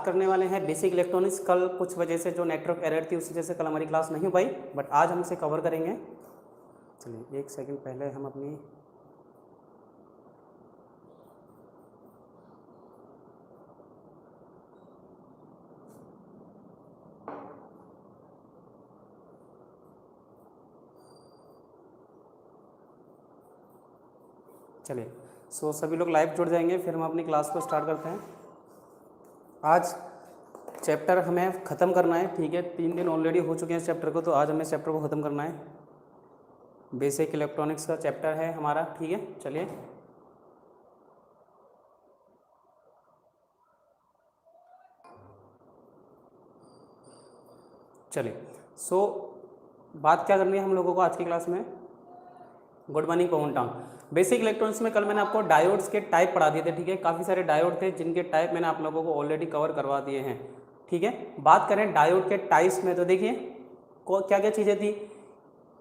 करने वाले हैं बेसिक इलेक्ट्रॉनिक्स। कल कुछ वजह से जो नेटवर्क एरर थी उसी वजह से कल हमारी क्लास नहीं हो पाई, बट आज हम इसे कवर करेंगे। चलिए एक सेकंड पहले हम अपनी चलिए सभी लोग लाइव जुड़ जाएंगे, फिर हम अपनी क्लास को स्टार्ट करते हैं। आज चैप्टर हमें ख़त्म करना है, ठीक है। 3 दिन ऑलरेडी हो चुके हैं इस चैप्टर को, तो आज हमें चैप्टर को ख़त्म करना है। बेसिक इलेक्ट्रॉनिक्स का चैप्टर है हमारा, ठीक है। चलिए बात क्या करनी है हम लोगों को आज की क्लास में। गुड मॉर्निंग पवन टाउन। बेसिक इलेक्ट्रॉनिक्स में कल मैंने आपको डायोड्स के टाइप पढ़ा दिए थे, ठीक है। काफ़ी सारे डायोड थे जिनके टाइप मैंने आप लोगों को ऑलरेडी कवर करवा दिए हैं, ठीक है। बात करें डायोड के टाइप्स में, तो देखिए क्या क्या चीज़ें थी।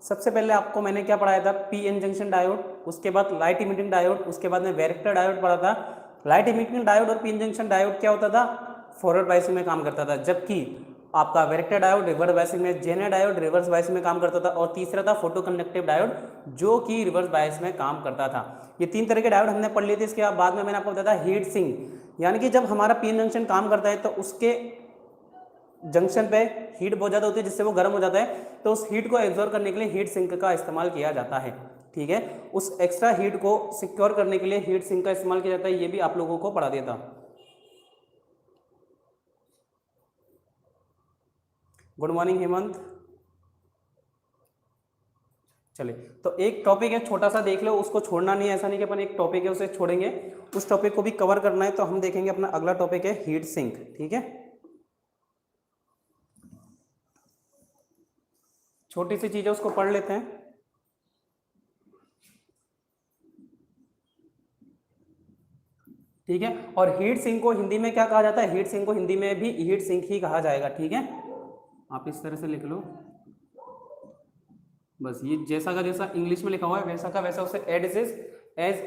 सबसे पहले आपको मैंने क्या पढ़ाया था, पी एन जंक्शन डायोड, उसके बाद लाइट इमिटिंग डायोड, उसके बाद में वैरेक्टर डायोड पढ़ा था। लाइट इमिटिंग डायोड और पी एन जंक्शन डायोड क्या होता था, फॉरवर्ड बायसिंग में काम करता था, जबकि आपका वैरेक्टर डायोड रिवर्स बायसिंग में, जेनर डायोड रिवर्स बायसिंग में काम करता था, और तीसरा था फोटो कंडक्टिव डायोड जो कि रिवर्स बायस में काम करता था। ये 3 तरह के डायोड हमने पढ़ लिए थे। इसके बाद में मैंने आपको बताया था हीट सिंक, यानी कि जब हमारा पी एन जंक्शन काम करता है तो उसके जंक्शन पे हीट बहुत ज़्यादा होती है जिससे वो गर्म हो जाता है, तो उस हीट को एब्जॉर्ब करने के लिए हीट सिंक का इस्तेमाल किया जाता है, ठीक है। उस एक्स्ट्रा हीट को सिक्योर करने के लिए हीट सिंक का इस्तेमाल किया जाता है, ये भी आप लोगों को पढ़ा दिया था। Good morning Hemant. चलिए तो एक टॉपिक है छोटा सा, देख लो, उसको छोड़ना नहीं है। ऐसा नहीं कि अपन एक टॉपिक है उसे छोड़ेंगे, उस टॉपिक को भी कवर करना है। तो हम देखेंगे अपना अगला टॉपिक है हीट सिंक, ठीक है। छोटी सी चीज है उसको पढ़ लेते हैं। ठीक है, और हीट सिंक को हिंदी में क्या कहा जाता है, हीट सिंक को हिंदी में भी हीट सिंक ही कहा जाएगा, ठीक है। आप इस तरह से लिख लो, बस ये जैसा का जैसा इंग्लिश में लिखा हुआ है वैसा का वैसा उसे एज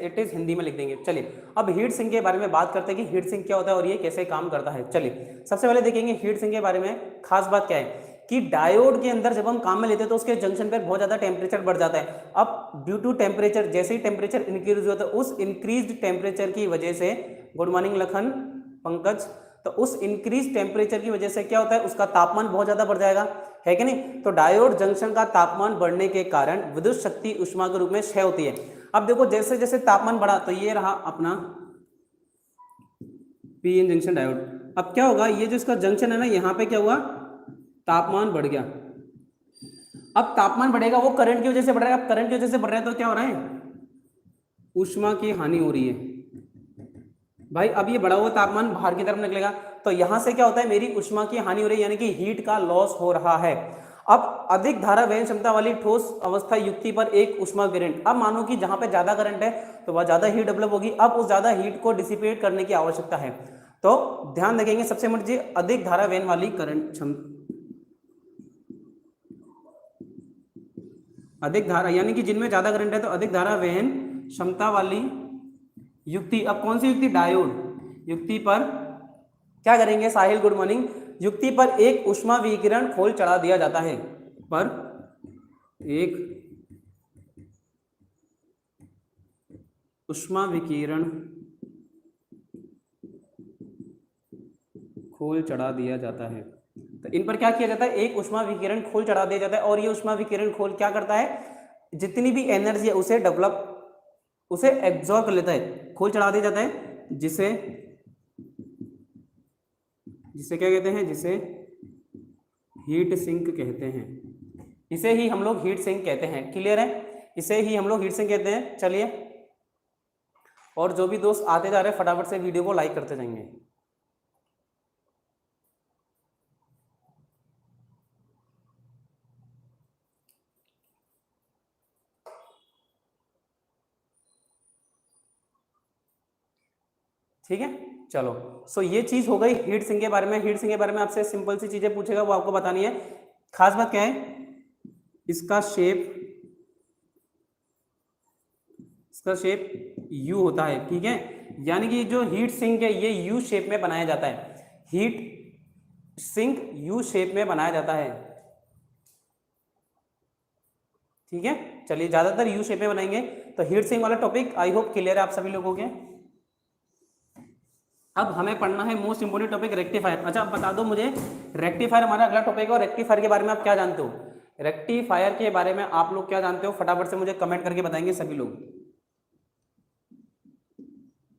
इट इज हिंदी में लिख देंगे। चलिए अब हीट सिंक के बारे में बात करते हैं कि हीट सिंक क्या होता है और ये कैसे काम करता है। चलिए सबसे पहले देखेंगे हीट सिंक के बारे में। खास बात क्या है कि डायोड के अंदर जब हम काम में लेते हैं तो उसके जंक्शन पर बहुत ज्यादा टेम्परेचर बढ़ जाता है। अब ड्यू टू टेम्परेचर, जैसे ही टेम्परेचर इंक्रीज होता है, उस इंक्रीज टेम्परेचर की वजह से, गुड मॉर्निंग लखन पंकज, तो उस इंक्रीज टेम्परेचर की वजह से क्या होता है, उसका तापमान बहुत ज्यादा बढ़ जाएगा, है कि नहीं। तो डायोड जंक्शन का तापमान बढ़ने के कारण विद्युत शक्ति ऊष्मा के रूप में क्षय होती है। अब देखो जैसे जैसे तापमान बढ़ा, तो ये रहा अपना पी एन जंक्शन डायोड। अब क्या होगा, ये जो इसका जंक्शन है ना, यहाँ पे क्या हुआ, तापमान बढ़ गया। अब तापमान बढ़ेगा, वो करंट की वजह से बढ़ रहा है। अब करंट की वजह से बढ़ रहा है तो क्या हो रहा है, ऊष्मा की हानि हो रही है भाई। अब ये बढ़ा हुआ तापमान बाहर की तरफ निकलेगा, तो यहां से क्या होता है, मेरी ऊष्मा की हानि हो रही है, यानी कि हीट का लॉस हो रहा है। अब अधिक धारा वहन क्षमता वाली ठोस अवस्था युक्ति पर एक ऊष्मा विकिरण। अब मानो कि जहां पे ज्यादा करंट है तो वह ज्यादा हीट डेवलप होगी। अब उस ज्यादा हीट को डिसिपेट करने की आवश्यकता है, तो ध्यान रखेंगे सबसे मुझे चीज, अधिक धारा वहन वाली करंट अधिक धारा, यानी कि जिनमें ज्यादा करंट है तो अधिक धारा वहन क्षमता वाली युक्ति। अब कौन सी युक्ति, डायोड युक्ति पर क्या करेंगे, साहिल गुड मॉर्निंग, युक्ति पर एक ऊष्मा विकिरण खोल चढ़ा दिया जाता है, पर एक ऊष्मा विकिरण खोल चढ़ा दिया जाता है। तो इन पर क्या किया जाता है, एक ऊष्मा विकिरण खोल चढ़ा दिया जाता है, और ये ऊष्मा विकिरण खोल क्या करता है, जितनी भी एनर्जी है उसे डेवलप, उसे एब्जॉर्ब कर लेता है, खोल चढ़ा दिया जाता है, जिसे क्या कहते हैं, जिसे हीट सिंक कहते हैं। इसे ही हम लोग हीट सिंक कहते हैं, क्लियर है, इसे ही हम लोग हीट सिंक कहते हैं। चलिए, और जो भी दोस्त आते जा रहे हैं फटाफट से वीडियो को लाइक करते जाएंगे। ठीक है, चलो। सो ये चीज हो गई हीट सिंक के बारे में। हीट सिंक के बारे में आपसे सिंपल सी चीजें पूछेगा, वो आपको बतानी है। खास बात क्या है, इसका शेप यू होता है, ठीक है। यानी कि जो हीट सिंक है ये यू शेप में बनाया जाता है। हीट सिंक यू शेप में बनाया जाता है। ठीक है, चलिए ज्यादातर यू शेप में बनाएंगे। तो हीट सिंक वाला टॉपिक आई होप क्लियर है आप सभी लोगों के। अब हमें पढ़ना है मोस्ट इंपोर्टेंट टॉपिक रेक्टिफायर। अच्छा, अब बता दो मुझे, रेक्टिफायर हमारा अगला टॉपिक है और रेक्टिफायर के बारे में आप क्या जानते हो? रेक्टिफायर के बारे में आप लोग क्या जानते हो, फटाफट से मुझे कमेंट करके बताएंगे सभी लोग।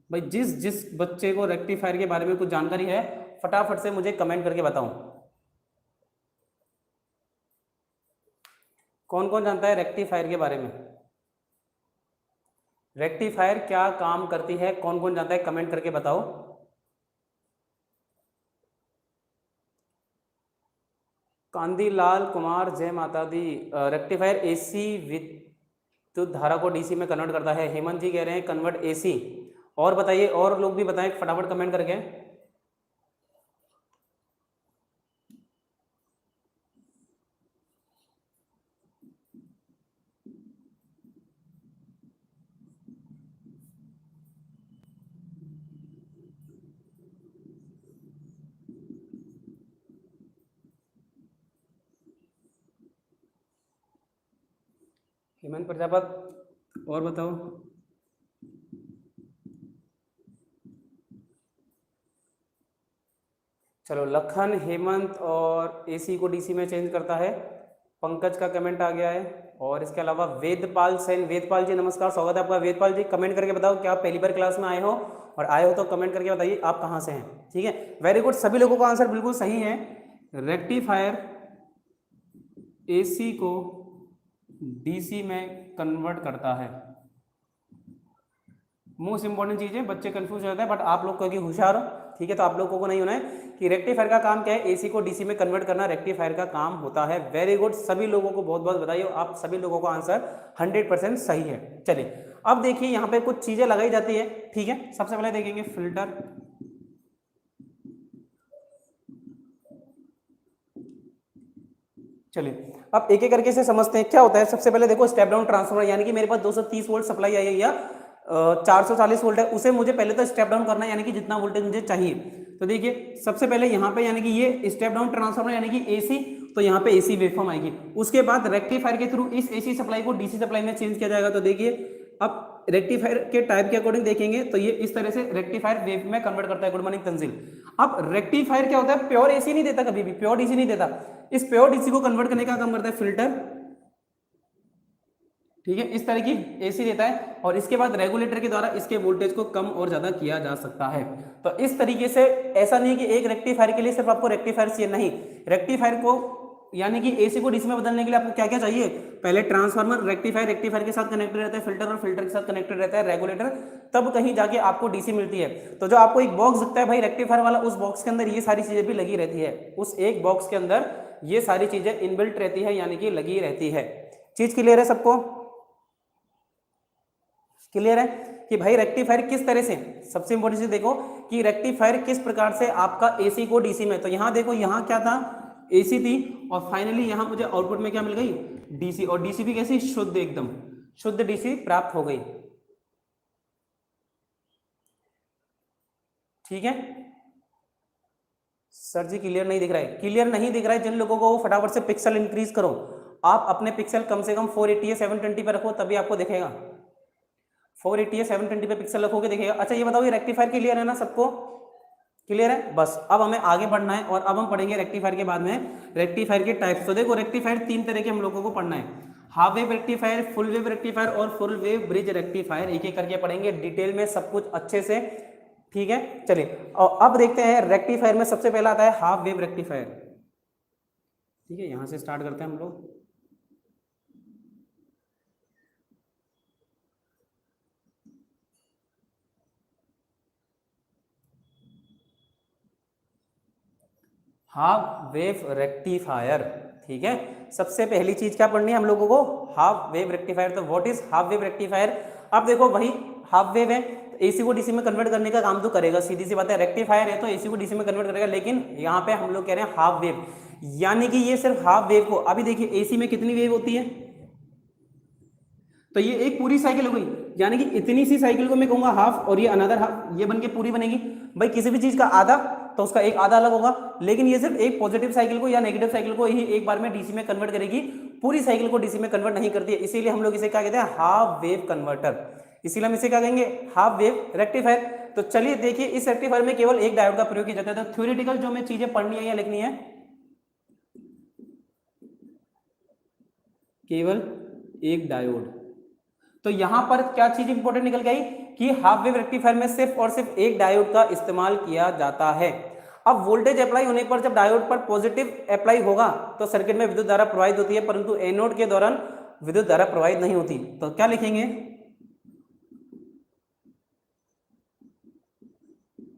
भाई जिस जिस बच्चे को रेक्टिफायर के बारे में कुछ जानकारी है फटाफट से मुझे कमेंट करके बताओ। कौन कौन जानता है रेक्टिफायर के बारे में? रेक्टिफायर क्या काम करती है, कौन कौन जानता है, कमेंट करके बताओ। कांदीलाल कुमार, जय माता दी। रेक्टिफायर एसी विद्युत धारा को डीसी में कन्वर्ट करता है। हेमंत जी कह रहे हैं कन्वर्ट एसी। और बताइए, और लोग भी बताएं फटाफट कमेंट करके। हेमंत प्रजापत, और बताओ। चलो, लखन, हेमंत और एसी को डीसी में चेंज करता है। पंकज का कमेंट आ गया है। और इसके अलावा वेदपाल सेन, वेदपाल जी नमस्कार, स्वागत है आपका। वेदपाल जी कमेंट करके बताओ क्या आप पहली बार क्लास में आए हो, और आए हो तो कमेंट करके बताइए आप कहाँ से हैं। ठीक है, वेरी गुड, सभी लोगों का आंसर बिल्कुल सही है। रेक्टिफायर एसी को डीसी में कन्वर्ट करता है। मोस्ट इंपॉर्टेंट चीज है, बच्चे कंफ्यूज हो जाते हैं बट आप लोग क्योंकि होशियार हो, ठीक है, तो आप लोगों को नहीं होना है कि रेक्टिफायर का काम क्या है, एसी को डीसी में कन्वर्ट करना रेक्टिफायर का काम होता है। वेरी गुड, सभी लोगों को बहुत बहुत बधाई हो, आप सभी लोगों का आंसर 100% सही है। चलिए अब देखिए यहाँ पे कुछ चीजें लगाई जाती है। ठीक है, सबसे पहले देखेंगे फिल्टर। चलिए अब एक एक करके से समझते हैं क्या होता है। सबसे पहले देखो स्टेप डाउन ट्रांसफार्मर, यानी कि मेरे पास 230 वोल्ट सप्लाई आई है या 440 वोल्ट है, उसे मुझे पहले तो स्टेप डाउन करना है, यानी कि जितना वोल्टेज मुझे चाहिए। तो देखिए सबसे पहले यहाँ पे यानी कि ये स्टेप डाउन ट्रांसफार्मर यानी कि एसी, तो यहाँ पे एसी वेवफॉर्म आएगी। उसके बाद रेक्टिफायर के थ्रू इस एसी सप्लाई को डीसी सप्लाई में चेंज किया जाएगा। तो देखिए अब रेक्टिफायर के टाइप के अकॉर्डिंग देखेंगे तो ये इस तरह से रेक्टिफायर वेव में कन्वर्ट करता है। Good morning Tanzeel. अब रेक्टिफायर क्या होता है, प्योर एसी नहीं देता, कभी भी प्योर डीसी नहीं देता। इस प्योर डीसी को कन्वर्ट करने का काम करता है फिल्टर। ठीक है, इस तरह की एसी देता है और इसके बाद रेगुलेटर के द्वारा इसके वोल्टेज को कम और ज्यादा किया जा सकता है। तो इस तरीके से ऐसा नहीं कि एक रेक्टिफायर के लिए सिर्फ आपको रेक्टिफायर चाहिए, नहीं, रेक्टिफायर को यानी कि एसी को डीसी में बदलने के लिए आपको क्या क्या चाहिए, पहले ट्रांसफार्मर, रेक्टिफायर, रेक्टिफायर के साथ कनेक्टेड रहता है फिल्टर, और फिल्टर के साथ कनेक्टेड रहता है रेगुलेटर, तब कहीं जाके आपको डीसी मिलती है। तो जो आपको एक बॉक्स दिखता है भाई रेक्टिफायर वाला, उस बॉक्स के अंदर ये सारी चीजें भी लगी रहती है। उस एक बॉक्स के अंदर ये सारी चीजें इनबिल्ट रहती है, यानी कि लगी रहती है। चीज क्लियर है सबको? क्लियर है कि भाई रेक्टिफायर किस तरह से, सबसे इंपॉर्टेंट चीज देखो कि रेक्टिफायर किस प्रकार से आपका एसी को डीसी में, तो यहां देखो यहां क्या था, एसी थी, और फाइनली यहां मुझे आउटपुट में क्या मिल गई, डीसी। और डीसी भी कैसी, शुद्ध, एकदम शुद्ध डीसी प्राप्त हो गई। ठीक है सर जी, क्लियर नहीं दिख रहा है? क्लियर नहीं दिख रहा है जिन लोगों को, फटाफट से पिक्सल इंक्रीज करो। आप अपने पिक्सल कम से कम 480 या 720 पे रखो, तभी आपको दिखेगा। 480 या 720 पे पिक्सल रखोगे दिखेगा। अच्छा ये बताओ, ये रेक्टिफायर क्लियर है ना सबको? क्लियर है? बस अब हमें आगे बढ़ना है और अब हम पढ़ेंगे रेक्टिफायर के बाद में रेक्टिफायर के टाइप्स। तो देखो रेक्टिफायर तीन तरह के हम लोगों को पढ़ना है, half wave rectifier, full wave rectifier और फुल वेव ब्रिज रेक्टिफायर। एक एक करके पढ़ेंगे डिटेल में सब कुछ अच्छे से। ठीक है, चलिए और अब देखते हैं रेक्टिफायर में सबसे पहला आता है हाफ वेव रेक्टिफायर। ठीक है, यहां से स्टार्ट करते हैं हम लोग। Half wave rectifier. ठीक है, सबसे पहली चीज क्या पढ़नी है हम लोगों को, हाफ वेव रेक्टिफायर। तो what is half wave rectifier? अब देखो वही हाफ वेव है, तो एसी को डीसी में कन्वर्ट करने का काम तो करेगा, सीधी सी बात है। रेक्टिफायर है तो एसी को डीसी में कन्वर्ट करेगा, लेकिन यहाँ पे हम लोग कह रहे हैं हाफ वेव, यानी कि ये सिर्फ हाफ वेव को, अभी देखिए एसी में कितनी वेव होती है, तो ये एक पूरी साइकिल हो गई, यानी कि इतनी सी साइकिल को मैं कहूंगा हाफ, और ये अनदर हाफ, ये बन के पूरी बनेगी। भाई किसी भी चीज का आधा तो उसका एक आधा अलग होगा, लेकिन ये सिर्फ एक पॉजिटिव साइकिल को या नेगेटिव साइकिल को ही एक बार में डीसी में कन्वर्ट करेगी, पूरी साइकिल को डीसी में कन्वर्ट नहीं करती है। इसीलिए हम लोग इसे क्या कहते हैं, हाफ वेव कन्वर्टर। इसीलिए हम इसे क्या कहेंगे, हाफ वेव रेक्टिफायर। तो चलिए देखिए, इस रेक्टिफायर में केवल एक डायोड का प्रयोग किया जाता है। तो थ्योरेटिकल जो हमें चीजें पढ़नी है या लिखनी है, केवल एक डायोड। तो यहां पर क्या चीज इंपॉर्टेंट निकल गई कि हाफ वेव रेक्टिफायर में सिर्फ और सिर्फ एक डायोड का इस्तेमाल किया जाता है। अब वोल्टेज अप्लाई होने पर जब डायोड पर पॉजिटिव अप्लाई होगा तो सर्किट में विद्युत धारा प्रवाहित होती है, परंतु एनोड के दौरान विद्युत धारा प्रवाहित नहीं होती। तो क्या लिखेंगे,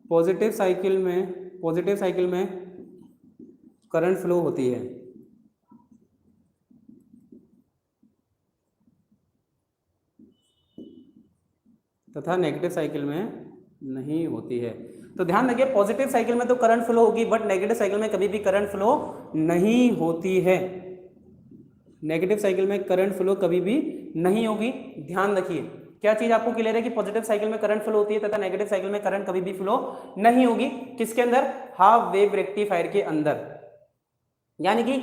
पॉजिटिव साइकिल में करंट फ्लो होती है तथा नेगेटिव साइकिल में नहीं होती है। तो ध्यान रखिए, पॉजिटिव साइकिल में तो करंट फ्लो होगी, बट नेगेटिव साइकिल में कभी भी करंट फ्लो नहीं होती है। नेगेटिव साइकिल में करंट फ्लो कभी भी नहीं होगी। ध्यान रखिए, क्या चीज आपको क्लियर है कि पॉजिटिव साइकिल में करंट फ्लो होती है तथा नेगेटिव साइकिल में करंट कभी भी फ्लो नहीं होगी। किसके अंदर, हाफ वेव रेक्टिफायर के अंदर। यानी कि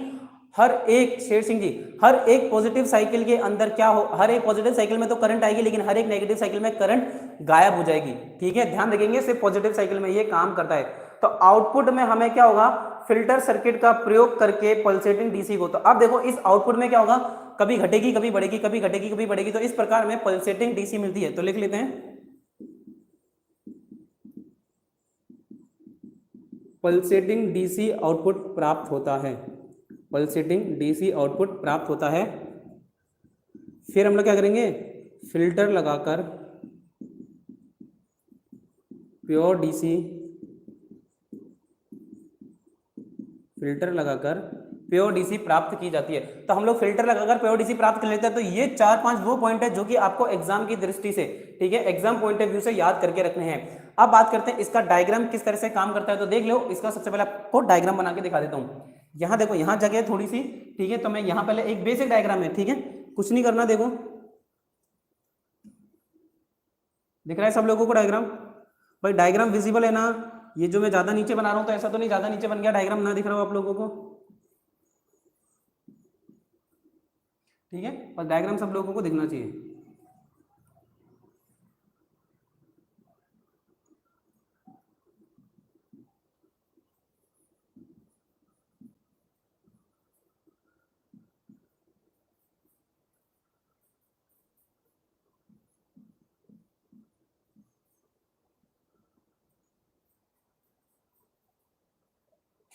हर एक, शेर सिंह जी, हर एक पॉजिटिव साइकिल के अंदर क्या हो, हर एक पॉजिटिव साइकिल में तो करंट आएगी, लेकिन हर एक नेगेटिव साइकिल में करंट गायब हो जाएगी। ठीक है, ध्यान रखेंगे, सिर्फ पॉजिटिव साइकिल में ये काम करता है। तो आउटपुट में हमें क्या होगा, फिल्टर सर्किट का प्रयोग करके पल्सेटिंग डीसी को। तो अब देखो, इस आउटपुट में क्या होगा, कभी घटेगी कभी बढ़ेगी, कभी घटेगी कभी बढ़ेगी। तो इस प्रकार में पल्सेटिंग डीसी मिलती है। तो लिख लेते हैं, पल्सेटिंग डीसी आउटपुट प्राप्त होता है। पल्सेटिंग डीसी आउटपुट प्राप्त होता है। फिर हम लोग क्या करेंगे, फिल्टर लगाकर प्योर डीसी, फिल्टर लगाकर प्योर डीसी प्राप्त की जाती है। तो हम लोग फिल्टर लगाकर प्योर डीसी प्राप्त कर लेते हैं। तो ये 4-5 वो पॉइंट है जो कि आपको एग्जाम की दृष्टि से, ठीक है, एग्जाम पॉइंट ऑफ व्यू से याद करके रखने हैं। अब बात करते हैं इसका डायग्राम किस तरह से काम करता है। तो देख लो, इसका सबसे पहले आपको डायग्राम बना के दिखा देता हूं। यहाँ देखो, यहाँ जगह है थोड़ी सी, ठीक है, तो मैं यहाँ पहले एक बेसिक डायग्राम है, ठीक है, कुछ नहीं करना। देखो, दिख रहा है सब लोगों को डायग्राम? भाई डायग्राम विजिबल है ना? ये जो मैं ज्यादा नीचे बना रहा हूं तो ऐसा तो नहीं ज्यादा नीचे बन गया, डायग्राम ना दिख रहा हो आप लोगों को? ठीक है, पर डायग्राम सब लोगों को दिखना चाहिए।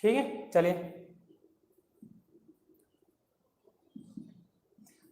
ठीक है, चलिए,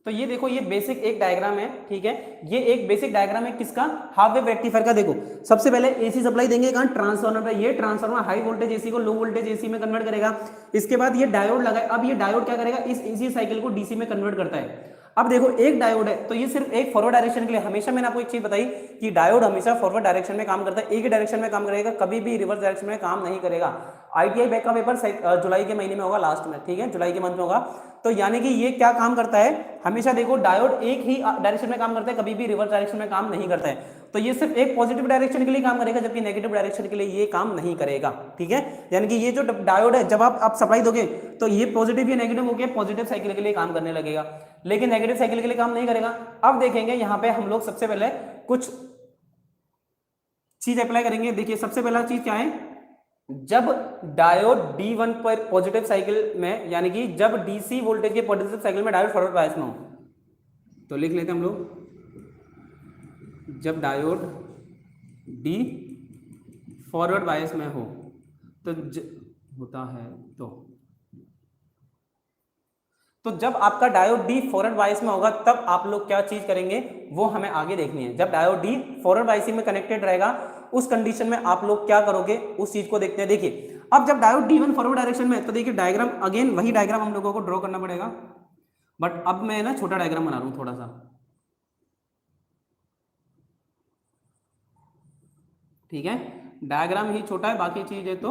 तो ये देखो, ये बेसिक एक डायग्राम है, ठीक है, ये एक बेसिक डायग्राम है किसका, हाफ वेव रेक्टिफायर का। देखो, सबसे पहले एसी सप्लाई देंगे कहां, ट्रांसफार्मर पे। ये ट्रांसफार्मर हाई वोल्टेज एसी को लो वोल्टेज एसी में कन्वर्ट करेगा। इसके बाद ये डायोड लगाए। अब ये डायोड क्या करेगा, इस एसी साइकिल को डीसी में कन्वर्ट करता है। अब देखो, एक डायोड है तो ये सिर्फ एक फॉरवर्ड डायरेक्शन के लिए। हमेशा मैंने आपको एक चीज बताई कि डायोड हमेशा फॉरवर्ड डायरेक्शन में काम करता है, एक ही डायरेक्शन में काम करेगा, कभी भी रिवर्स डायरेक्शन में काम नहीं करेगा। आईटीआई बैक का पेपर जुलाई के महीने में होगा, लास्ट में, ठीक है, जुलाई के मंथ में होगा। तो यानी कि ये क्या काम करता है, हमेशा देखो डायोड एक ही डायरेक्शन में काम करता है, कभी भी रिवर्स डायरेक्शन में काम नहीं करता है। तो ये सिर्फ एक पॉजिटिव डायरेक्शन के लिए काम करेगा, जबकि नेगेटिव डायरेक्शन के लिए ये काम नहीं करेगा। ठीक है, यानी कि ये जो डायोड है, जब आप सप्लाई दोगे तो ये पॉजिटिव या नेगेटिव होकर पॉजिटिव साइकिल के लिए काम करने लगेगा, लेकिन नेगेटिव साइकिल के लिए काम नहीं करेगा। अब देखेंगे यहाँ पे हम लोग सबसे पहले कुछ चीज अप्लाई करेंगे। देखिए, सबसे पहला चीज क्या है, जब डायोड D1 पर पॉजिटिव साइकिल में, यानी कि जब डीसी वोल्टेज के पॉजिटिव साइकिल में डायोड फॉरवर्ड बायस में हो, तो लिख लेते हैं हम लोग, जब डायोड D फॉरवर्ड बायस में हो तो होता है तो जब आपका डायोड D फॉरवर्ड बायस में होगा तब आप लोग क्या चीज करेंगे वो हमें आगे देखनी है। जब डायोड D फॉरवर्ड बायस में कनेक्टेड रहेगा उस कंडीशन में आप लोग क्या करोगे उस चीज को देखते हैं। देखिए, अब जब डायोड D1 फॉरवर्ड डायरेक्शन में, तो देखिए डायग्राम अगेन वही डायग्राम हम लोगों को ड्रॉ करना पड़ेगा, बट अब मैं ना छोटा डायग्राम बना रहा हूं थोड़ा सा। ठीक है, डायग्राम ही छोटा है, बाकी चीज है तो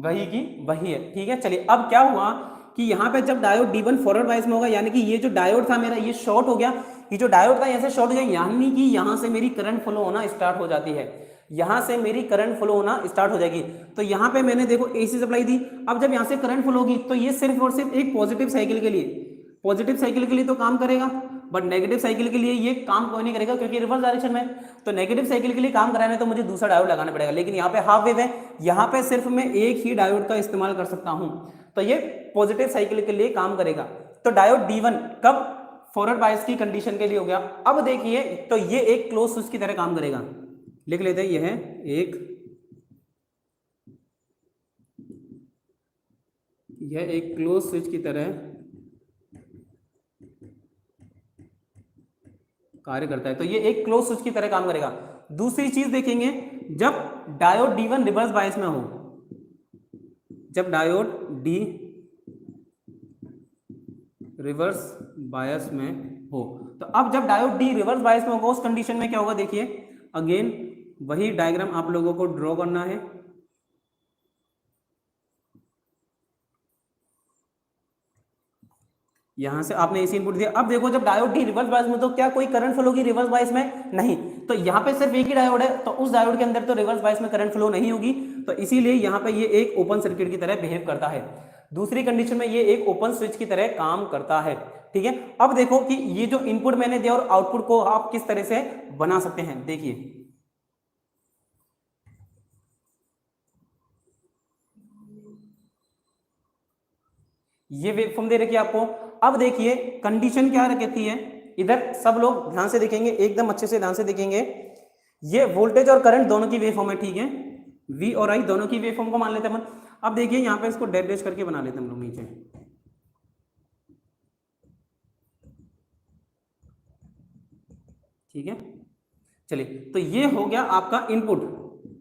वही की वही है। ठीक है, चलिए, अब क्या हुआ कि यहाँ पे जब डायोड D1 फॉरवर्ड बायस में होगा, यानी कि ये जो डायोड था मेरा ये शॉर्ट हो गया, ये जो डायोड था यहाँ से शॉर्ट हो गया, यानी कि यहाँ से मेरी करंट फ्लो होना स्टार्ट हो जाती है। यहाँ से मेरी करंट फ्लो होना स्टार्ट हो जाएगी। तो यहाँ पे मैंने देखो एसी सप्लाई दी, अब जब यहाँ से करंट फ्लो होगी तो ये सिर्फ और सिर्फ एक पॉजिटिव साइकिल के लिए, पॉजिटिव साइकिल के लिए तो काम करेगा, बट नेगेटिव साइकिल के लिए ये काम कोई नहीं करेगा क्योंकि रिवर्स डायरेक्शन में। तो नेगेटिव साइकिल के लिए काम कराना है तो मुझे दूसरा डायोड लगाना पड़ेगा, लेकिन यहाँ पे हाफ वेव है, यहाँ पे सिर्फ मैं एक ही डायोड का इस्तेमाल कर सकता हूँ, तो ये पॉजिटिव साइकिल के लिए काम करेगा। तो डायोड D1 कब फॉरवर्ड बायस की कंडीशन के लिए हो गया। अब देखिए तो ये एक क्लोज स्विच की तरह काम करेगा, लिख लेते हैं, यह एक क्लोज स्विच की तरह कार्य करता है। तो ये एक क्लोज स्विच की तरह काम करेगा। दूसरी चीज देखेंगे, जब डायोड D1 रिवर्स बायस में हो, जब डायोड D रिवर्स बायस में हो, तो अब जब डायोड D रिवर्स बायस में होगा उस कंडीशन में क्या होगा, देखिए अगेन वही डायग्राम आप लोगों को ड्रॉ करना है। यहां से आपने एसी इनपुट दिया, अब देखो जब डायोड D रिवर्स बायस में तो क्या कोई करंट फ्लो होगी रिवर्स बायस में, नहीं। तो यहाँ पे सिर्फ एक ही डायोड है, तो उस डायोड के अंदर तो रिवर्स बायस में करंट फ्लो नहीं होगी, तो इसीलिए यहाँ पे ये एक ओपन सर्किट की तरह बिहेव करता है। दूसरी कंडीशन में ये एक ओपन स्विच की तरह काम करता है, ठीक है। अब देखो कि ये जो इनपुट मैंने दिया और आउटपुट को आप किस तरह से बना सकते हैं, देखिए ये वेवफॉर्म दे रखी है आपको। अब देखिए कंडीशन क्या कहती है, इधर सब लोग ध्यान से देखेंगे, एकदम अच्छे से ध्यान से देखेंगे, ये वोल्टेज और करंट दोनों की वेवफॉर्म है, ठीक है, V और I दोनों की वेवफॉर्म को मान लेते हैं अपन। अब देखिए यहाँ पे इसको डैश डैश करके बना लेते हैं हम लोग नीचे, ठीक है। चलिए तो ये हो गया आपका इनपुट,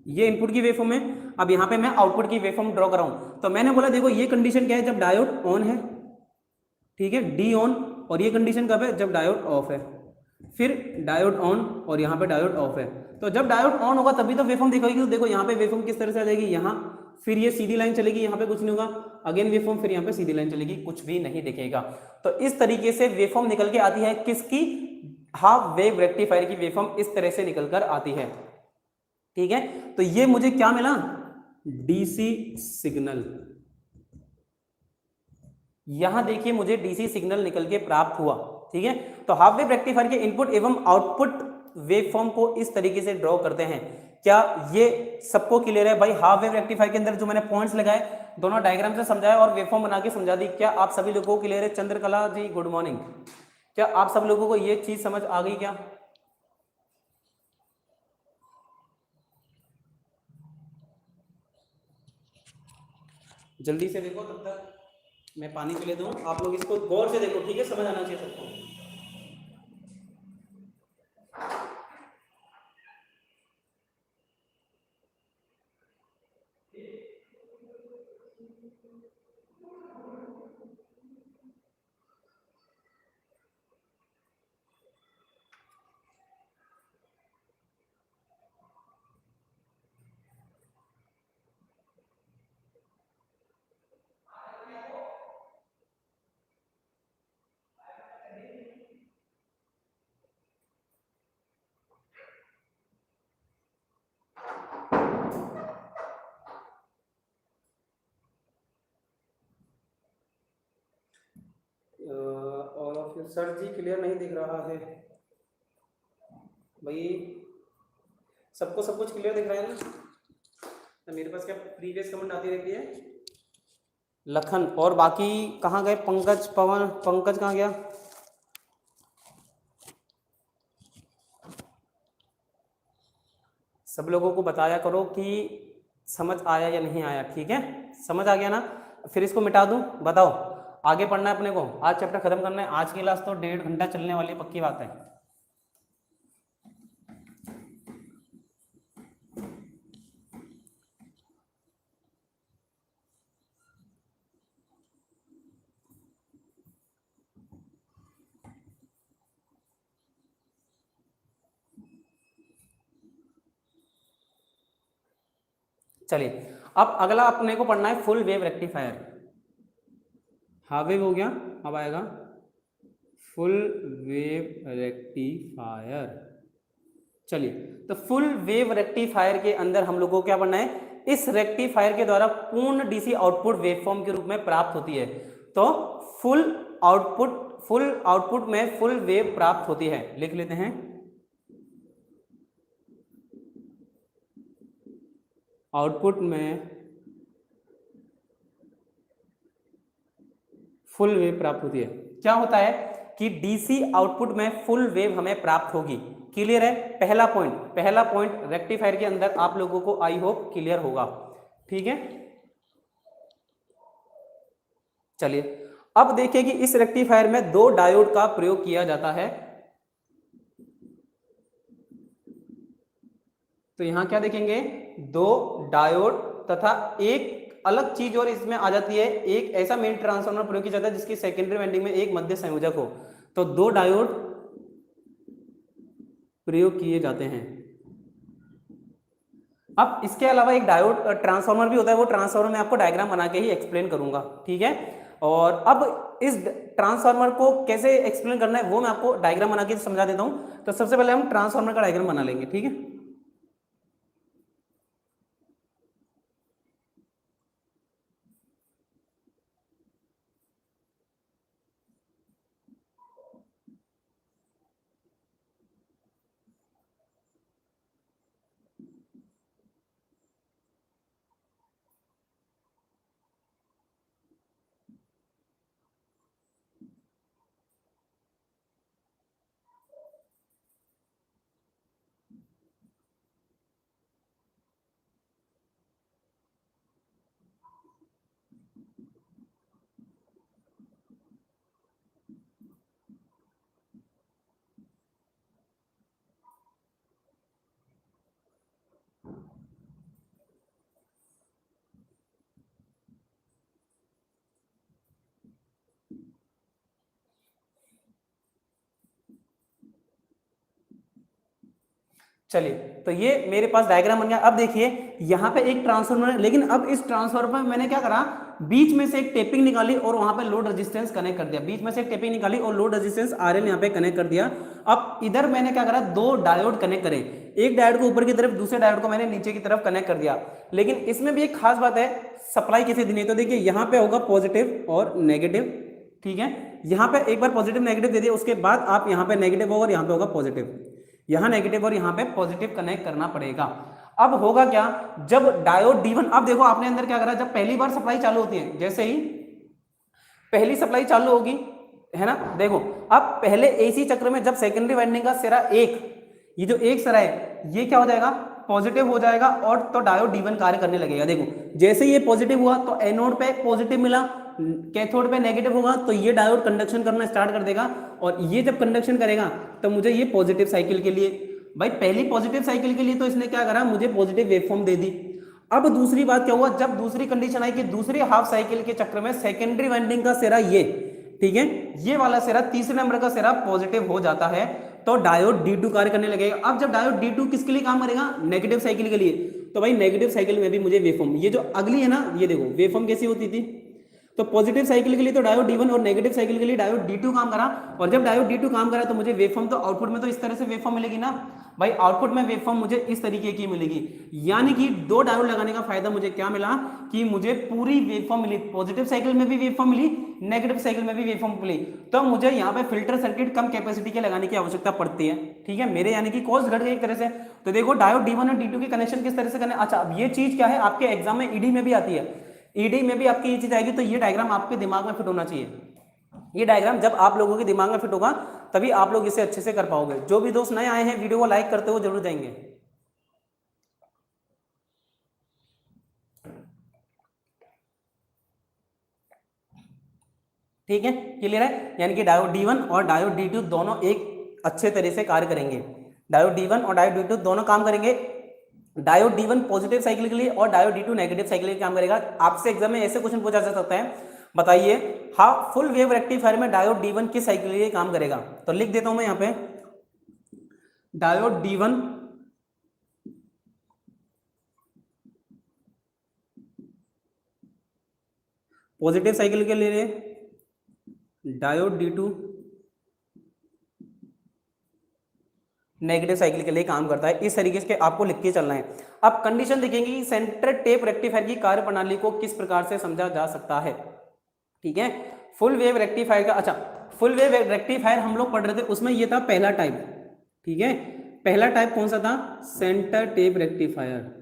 ये इनपुट की वेवफॉर्म है। अब यहाँ पे मैं आउटपुट की वेवफॉर्म ड्रॉ कर रहा हूं, तो मैंने बोला देखो ये कंडीशन क्या है, जब डायोड ऑन है, ठीक है, D ऑन, और ये कंडीशन कब है, जब डायोड ऑफ है, फिर डायोड ऑन और यहाँ पे डायोड ऑफ है। तो जब डायोड ऑन होगा तभी तो वेवफॉर्म दिखाएगी। तो देखो यहाँ पे वेवफॉर्म किस तरह से आ जाएगी, यहाँ फिर ये सीधी लाइन चलेगी, यहाँ पे कुछ नहीं होगा, अगेन वेवफॉर्म, फिर यहाँ पे सीधी लाइन चलेगी, कुछ भी नहीं दिखेगा। तो इस तरीके से वेवफॉर्म निकल के आती है, किसकी, हाफ वेव रेक्टिफायर की वेवफॉर्म इस तरह से निकल कर आती है, ठीक है। तो ये मुझे क्या मिला, डीसी सिग्नल। यहां देखिए मुझे डीसी सिग्नल निकल के प्राप्त हुआ, ठीक है। तो हाफ वेव रेक्टिफायर के इनपुट एवं आउटपुट वेवफॉर्म को इस तरीके से ड्रॉ करते हैं। क्या ये सबको क्लियर है भाई। हाफ वेव रेक्टिफायर के अंदर जो मैंने पॉइंट्स लगाए, दोनों डायग्राम से समझाया और वेवफॉर्म बना के समझा दी, क्या आप सभी लोगों को क्लियर है। चंद्रकला जी गुड मॉर्निंग, क्या आप सब लोगों को ये चीज समझ आ गई क्या। जल्दी से देखो, तब तक मैं पानी पी लेता हूँ, आप लोग इसको गौर से देखो, ठीक है, समझ आना चाहिए सबको। और फिर सर जी क्लियर नहीं दिख रहा है भाई, सबको सब कुछ क्लियर दिख रहा है ना। तो मेरे पास क्या प्रीवियस कमेंट आती रहती है। लखन और बाकी कहाँ गए, पंकज, पवन, पंकज कहाँ गया। सब लोगों को बताया करो कि समझ आया या नहीं आया, ठीक है, समझ आ गया ना। फिर इसको मिटा दूं, बताओ आगे पढ़ना है अपने को, आज चैप्टर खत्म करना है। आज की क्लास तो 1.5 घंटा चलने वाली है, पक्की बात है। चलिए अब अगला अपने को पढ़ना है full wave rectifier. Half wave हो गया, अब आएगा फुल वेव रेक्टिफायर। चलिए, तो फुल वेव रेक्टिफायर के अंदर हम लोग को क्या पढ़ना है, इस रेक्टिफायर के द्वारा पूर्ण डीसी आउटपुट वेवफॉर्म के रूप में प्राप्त होती है। तो फुल आउटपुट में फुल वेव प्राप्त होती है, लिख लेते हैं। आउटपुट में फुल वेव प्राप्त होती है। क्या होता है कि डीसी आउटपुट में फुल वेव हमें प्राप्त होगी। क्लियर है? पहला पॉइंट रेक्टिफायर के अंदर आप लोगों को आई होप क्लियर होगा। ठीक है, चलिए अब देखिए कि इस रेक्टिफायर में दो डायोड का प्रयोग किया जाता है। तो यहां क्या देखेंगे, दो डायोड तथा एक अलग चीज और इसमें आ जाती है, एक ऐसा मेन ट्रांसफार्मर प्रयोग किया जाता है जिसकी सेकेंडरी वाइंडिंग में एक मध्य संयोजक हो। तो दो डायोड प्रयोग किए जाते हैं। अब इसके अलावा एक डायोड ट्रांसफार्मर भी होता है, वो ट्रांसफार्मर मैं आपको डायग्राम बना के ही एक्सप्लेन करूंगा। ठीक है, और अब इस ट्रांसफार्मर को कैसे एक्सप्लेन करना है वो मैं आपको डायग्राम बना के समझा देता हूं। तो सबसे पहले हम ट्रांसफार्मर का डायग्राम बना लेंगे। ठीक है, चलिए तो ये मेरे पास डायग्राम बन गया। अब देखिए यहाँ पे एक ट्रांसफार्मर है, लेकिन अब इस ट्रांसफार्मर में मैंने क्या करा, बीच में से एक टेपिंग निकाली और वहां पे लोड रेजिस्टेंस कनेक्ट कर दिया। बीच में से एक टेपिंग निकाली और लोड रेजिस्टेंस आरएल यहाँ पे कनेक्ट कर दिया। अब इधर मैंने क्या करा, दो डायोड कनेक्ट करे, एक डायोड को ऊपर की तरफ, दूसरे डायोड को मैंने नीचे की तरफ कनेक्ट कर दिया। लेकिन इसमें भी एक खास बात है, सप्लाई किसी दी नहीं। तो देखिए यहाँ पे होगा पॉजिटिव और नेगेटिव। ठीक है, यहाँ पे एक बार पॉजिटिव नेगेटिव दे दिया, उसके बाद आप यहाँ पे नेगेटिव होगा और यहाँ पे होगा पॉजिटिव, यहां नेगेटिव और यहां पे पॉजिटिव कनेक्ट करना पड़ेगा। अब होगा क्या, जब डायोड D1, अब देखो आपने अंदर क्या करा, जब पहली बार सप्लाई चालू होती है, जैसे ही पहली सप्लाई चालू होगी, है ना, देखो अब पहले एसी चक्र में जब सेकेंडरी वाइंडिंग का सिरा एक, ये जो एक सिरा है ये क्या हो जाएगा, पॉजिटिव हो जाएगा, और तो डायोड D1 कार्य करने लगेगा। देखो जैसे ये पॉजिटिव हुआ तो एनोड पे पॉजिटिव मिला, कैथोड पे नेगेटिव होगा, तो ये डायोड कंडक्शन करना स्टार्ट कर देगा, और ये जब कंडक्शन करेगा तो मुझे ये पॉजिटिव साइकिल के लिए, भाई पहली पॉजिटिव साइकिल के लिए तो इसने क्या करा, मुझे पॉजिटिव वेवफॉर्म दे दी। अब दूसरी बात क्या हुआ, जब दूसरी कंडीशन आई कि दूसरी हाफ साइकिल के चक्र में सेकेंडरी वाइंडिंग का सिरा ये, ठीक है, ये वाला सिरा, तीसरे नंबर का सिरा पॉजिटिव हो जाता है, तो डायोड D2 कार्य करने लगेगा। अब जब डायोड D2 किसके लिए काम करेगा, नेगेटिव साइकिल के लिए, तो भाई नेगेटिव साइकिल में भी मुझे वेवफॉर्म, ये जो अगली है ना, ये देखो वेवफॉर्म कैसी होती थी, तो पॉजिटिव साइकिल के लिए तो डायोड D1 और नेगेटिव साइकिल के लिए डायोड D2 काम करा, और जब डायोड D2 काम करा तो मुझे वेवफॉर्म, तो आउटपुट में तो इस तरह से वेवफॉर्म मिलेगी ना भाई, आउटपुट में वेवफॉर्म मुझे इस तरीके की मिलेगी। यानी कि दो डायोड लगाने का फायदा मुझे क्या मिला, कि मुझे पूरी वेवफॉर्म मिली, पॉजिटिव साइकिल में भी वेवफॉर्म मिली, नेगेटिव साइकिल में भी वेवफॉर्म मिली, तो मुझे यहाँ पे फिल्टर सर्किट कम कैपेसिटी के लगाने की आवश्यकता पड़ती है। ठीक है, मेरे यानी कि कॉस्ट घट गई एक तरह से। तो देखो डायोड D1 और D2 के कनेक्शन किस तरह से करने। अच्छा, अब ये चीज क्या है, आपके एग्जाम में ईडी में भी आती है, ईडी में भी आपकी ये चीज आएगी, तो ये डायग्राम आपके दिमाग में फिट होना चाहिए। ये डायग्राम जब आप लोगों के दिमाग में फिट होगा तभी आप लोग इसे अच्छे से कर पाओगे। जो भी दोस्त नए आए हैं वीडियो को लाइक करते हुए जरूर जाएंगे। ठीक है, क्लियर है, यानी कि डायोड D1 और डायोड D2 दोनों एक अच्छे तरह से कार्य करेंगे। डायोड D1 और डायोड D2 दोनों काम करेंगे। डायोड D1 पॉजिटिव साइकिल के लिए और डायोड D2 नेगेटिव साइकिल के लिए काम करेगा। आपसे एग्जाम में ऐसे क्वेश्चन पूछा जा सकता है, बताइए हाँ फुल वेव रेक्टिफायर में डायोड D1 किस साइकिल के लिए काम करेगा। तो लिख देता हूं मैं यहाँ पे, डायोड D1 पॉजिटिव साइकिल के लिए, डायोड D2 नेगेटिव साइकिल के लिए काम करता है। इस तरीके से आपको लिख के चलना है। अब कंडीशन देखेंगे कि सेंटर टेप रेक्टिफायर की कार्य प्रणाली को किस प्रकार से समझा जा सकता है। ठीक है, फुल वेव रेक्टिफायर का, अच्छा फुल वेव रेक्टिफायर हम लोग पढ़ रहे थे, उसमें ये था पहला टाइप। ठीक है, पहला टाइप कौन सा था, सेंटर टेप रेक्टिफायर।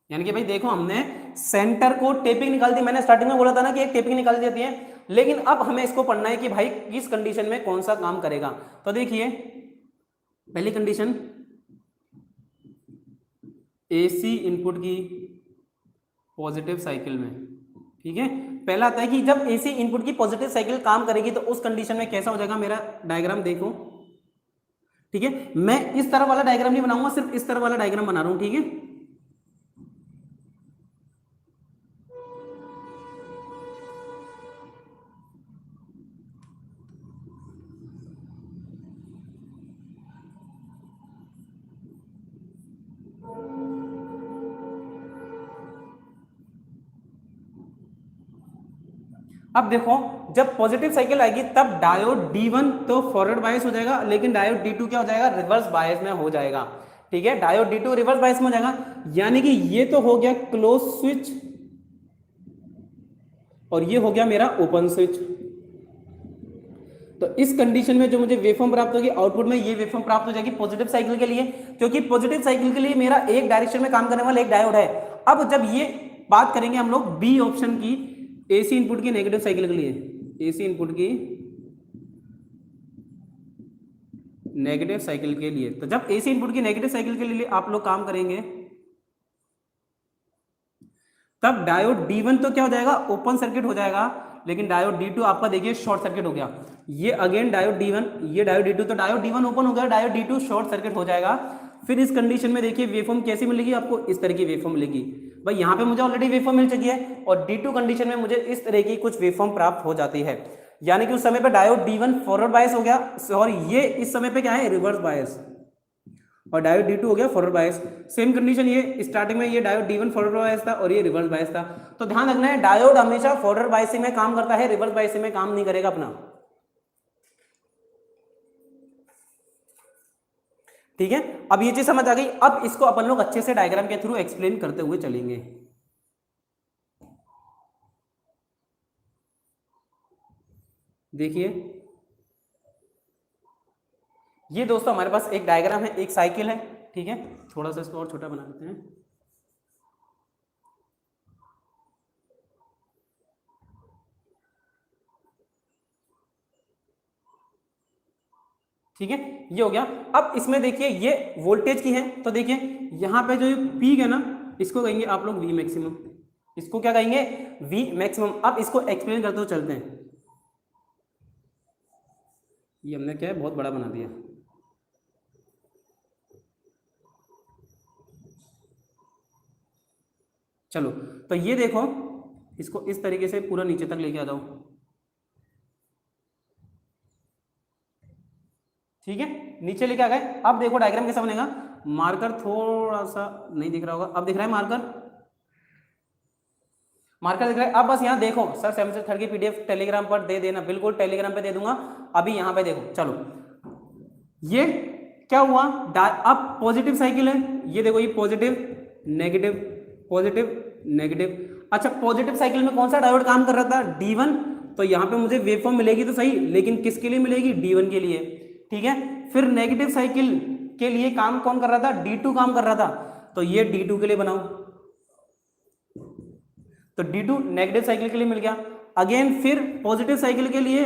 यानी कि भाई देखो, हमने सेंटर को टेपिंग निकाल दी, मैंने स्टार्टिंग में बोला था ना कि एक टेपिंग निकाल देती है, लेकिन अब हमें इसको पढ़ना है कि भाई किस कंडीशन में कौन सा काम करेगा। तो देखिए पहली कंडीशन, एसी इनपुट की पॉजिटिव साइकिल में। ठीक है, पहला आता है कि जब एसी इनपुट की पॉजिटिव साइकिल काम करेगी तो उस कंडीशन में कैसा हो जाएगा मेरा डायग्राम देखो। ठीक है, मैं इस तरह वाला डायग्राम नहीं बनाऊंगा, सिर्फ इस तरह वाला डायग्राम बना रहा हूं। ठीक है, अब देखो जब पॉजिटिव साइकिल आएगी तब डायोड D1 तो फॉरवर्ड बायस हो जाएगा, लेकिन डायोड D2 क्या हो जाएगा, रिवर्स बायस में हो जाएगा। ठीक है, डायोड D2 रिवर्स बायस में हो जाएगा, यानी कि ये तो हो गया क्लोज स्विच और ये हो गया मेरा ओपन स्विच। तो इस कंडीशन में जो मुझे वेवफॉर्म प्राप्त होगी, आउटपुट में ये वेवफॉर्म प्राप्त हो जाएगी पॉजिटिव साइकिल के लिए, क्योंकि पॉजिटिव साइकिल के लिए मेरा एक डायरेक्शन में काम करने वाला एक डायोड है। अब जब ये बात करेंगे हम लोग बी ऑप्शन की, एसी इनपुट की नेगेटिव साइकिल के लिए, एसी इनपुट की नेगेटिव साइकिल के लिए, तो जब एसी इनपुट की नेगेटिव साइकिल के लिए आप लोग काम करेंगे तब डायोड D1 तो क्या हो जाएगा, ओपन सर्किट हो जाएगा, लेकिन डायोड D2 आपका देखिए शॉर्ट सर्किट हो गया। ये अगेन डायोड D1, ये डायोड D2, तो डायोड D1 ओपन हो गया, डायोड D2 शॉर्ट सर्किट हो जाएगा। फिर इस कंडीशन में देखिए वेवफॉर्म कैसी मिलेगी आपको, इस तरह की वेवफॉर्म मिलेगी। भाई यहाँ पे मुझे ऑलरेडी वेवफॉर्म मिल चुकी है और D2 कंडीशन में मुझे इस तरह की कुछ वेवफॉर्म प्राप्त हो जाती है, यानी कि उस समय पे डायोड D1 फॉरवर्ड बायस हो गया और ये इस समय पे क्या है, रिवर्स बायस, और डायोड D2 हो गया फॉरवर्ड बायस। सेम कंडीशन ये स्टार्टिंग में ये डायोड D1 फॉरवर्ड बायस था और ये रिवर्स बायस था। तो ध्यान रखना है डायोड हमेशा फॉरवर्ड बायसिंग में काम करता है, रिवर्स बायसिंग में काम नहीं करेगा अपना। ठीक है, अब ये चीज समझ आ गई। अब इसको अपन लोग अच्छे से डायग्राम के थ्रू एक्सप्लेन करते हुए चलेंगे। देखिए ये दोस्तों हमारे पास एक डायग्राम है, एक साइकिल है। ठीक है, थोड़ा सा इसको और छोटा बना लेते हैं। ठीक है, ये हो गया। अब इसमें देखिए ये वोल्टेज की है, तो देखिए यहां पे जो पीक है ना, इसको कहेंगे आप लोग वी मैक्सिमम, इसको क्या कहेंगे, वी मैक्सिमम। अब इसको एक्सप्लेन करते हुए चलते हैं। ये हमने क्या है, बहुत बड़ा बना दिया। चलो तो ये देखो, इसको इस तरीके से पूरा नीचे तक लेके आ जाओ। ठीक है, नीचे लेके आ गए। अब देखो डायग्राम कैसा बनेगा, मार्कर थोड़ा सा नहीं दिख रहा होगा, अब दिख रहा है मार्कर, मार्कर दिख रहा है। अब बस यहाँ देखो, सर सेमेस्टर थर्ड की पीडीएफ टेलीग्राम पर दे देना, बिल्कुल टेलीग्राम पे दे दूंगा। अभी यहाँ पे देखो, चलो ये क्या हुआ, अब पॉजिटिव साइकिल है, ये देखो ये पॉजिटिव नेगेटिव पॉजिटिव नेगेटिव। अच्छा पॉजिटिव साइकिल में कौन सा डायोड काम कर रहा था, D1, तो यहाँ पे मुझे वेवफॉर्म मिलेगी तो सही, लेकिन किसके लिए मिलेगी, D1 के लिए। ठीक है, फिर नेगेटिव साइकिल के लिए काम कौन कर रहा था, D2 काम कर रहा था, तो ये D2 के लिए बनाओ, तो D2 नेगेटिव साइकिल के लिए मिल गया। अगेन फिर पॉजिटिव साइकिल के लिए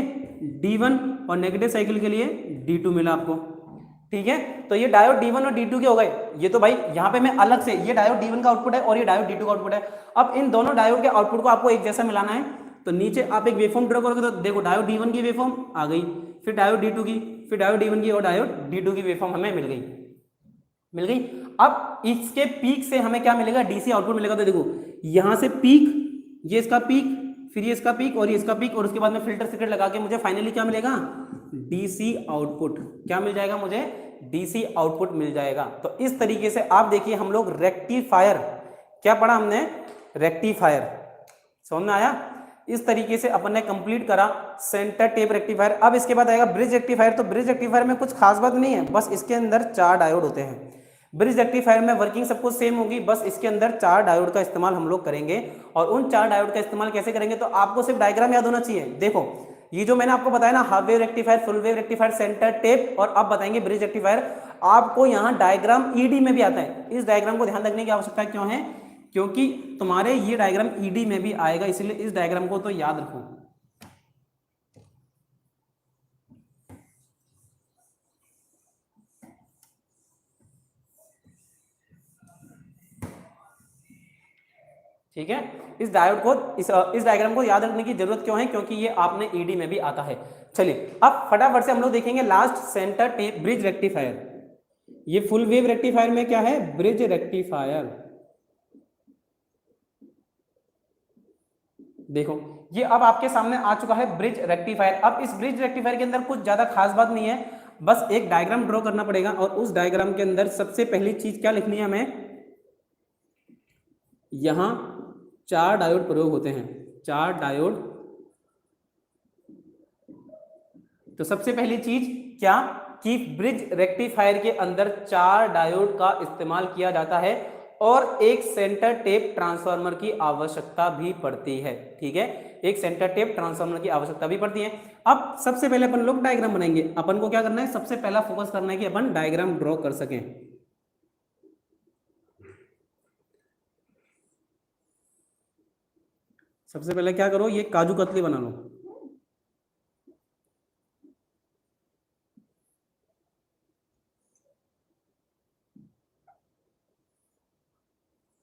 D1 और नेगेटिव साइकिल के लिए D2 मिला आपको। ठीक है, तो ये डायोड D1 और D2 के हो गए। ये तो भाई यहाँ पे मैं अलग से, ये डायोड D1 का आउटपुट है और ये डायोड D2 का आउटपुट है। अब इन दोनों डायोड के आउटपुट को आपको एक जैसा मिलाना है, तो नीचे आप एक वेवफॉर्म ड्रॉ करोगे तो देखो डायोड D1 की वेवफॉर्म आ गई, फिर डायोड D2 की, फिर डायोड D1 की और डायोड D2 की वेवफॉर्म हमें मिल गई। अब इसके पीक से हमें क्या मिलेगा, डीसी आउटपुट मिलेगा। तो देखो यहां से पीक, ये इसका पीक, फिर ये इसका पीक और ये इसका पीक, और उसके बाद में फिल्टर सर्किट लगा के मुझे फाइनली क्या मिलेगा, डीसी आउटपुट। क्या मिल जाएगा मुझे, डीसी आउटपुट मिल जाएगा। तो इस तरीके से आप देखिए हम लोग रेक्टिफायर, क्या पढ़ा हमने, रेक्टिफायर, समझ में आया। इस तरीके से अपन ने कंप्लीट करा सेंटर टेप रेक्टिफायर। अब इसके बाद आएगा ब्रिज रेक्टिफायर। तो ब्रिज रेक्टिफायर में कुछ खास बात नहीं है, बस इसके अंदर 4 डायोड होते हैं। ब्रिज रेक्टिफायर में वर्किंग सब कुछ सेम होगी, बस इसके अंदर 4 डायोड का इस्तेमाल हम लोग करेंगे। और उन 4 डायोड का इस्तेमाल कैसे करेंगे, तो आपको सिर्फ डायग्राम याद होना चाहिए। देखो ये जो मैंने आपको बताया ना, half wave rectifier, full wave rectifier, centre tap, और अब बताएंगे ब्रिज रेक्टिफायर। आपको यहाँ डायग्राम ईडी में भी आता है। इस डायग्राम को ध्यान रखने की आवश्यकता क्यों है, क्योंकि तुम्हारे ये डायग्राम ईडी में भी आएगा, इसलिए इस डायग्राम को तो याद रखो। ठीक है, इस डायोड को इस डायग्राम को याद रखने की जरूरत क्यों है, क्योंकि ये आपने ईडी में भी आता है। चलिए अब फटाफट से हम लोग देखेंगे last centre tap bridge rectifier. ये फुल वेव रेक्टिफायर में क्या है, ब्रिज रेक्टिफायर। देखो ये अब आपके सामने आ चुका है ब्रिज रेक्टिफायर। अब इस ब्रिज रेक्टिफायर के अंदर कुछ ज्यादा खास बात नहीं है, बस एक डायग्राम ड्रॉ करना पड़ेगा। और उस डायग्राम के अंदर सबसे पहली चीज क्या लिखनी है हमें, यहां 4 डायोड प्रयोग होते हैं, 4 डायोड। तो सबसे पहली चीज क्या, कि ब्रिज रेक्टिफायर के अंदर 4 डायोड का इस्तेमाल किया जाता है और एक सेंटर टेप ट्रांसफार्मर की आवश्यकता भी पड़ती है। ठीक है, एक सेंटर टेप ट्रांसफार्मर की आवश्यकता भी पड़ती है। अब सबसे पहले अपन लोग डायग्राम बनाएंगे। अपन को क्या करना है, सबसे पहला फोकस करना है कि अपन डायग्राम ड्रॉ कर सकें। सबसे पहले क्या करो, ये काजू कतली बना लो।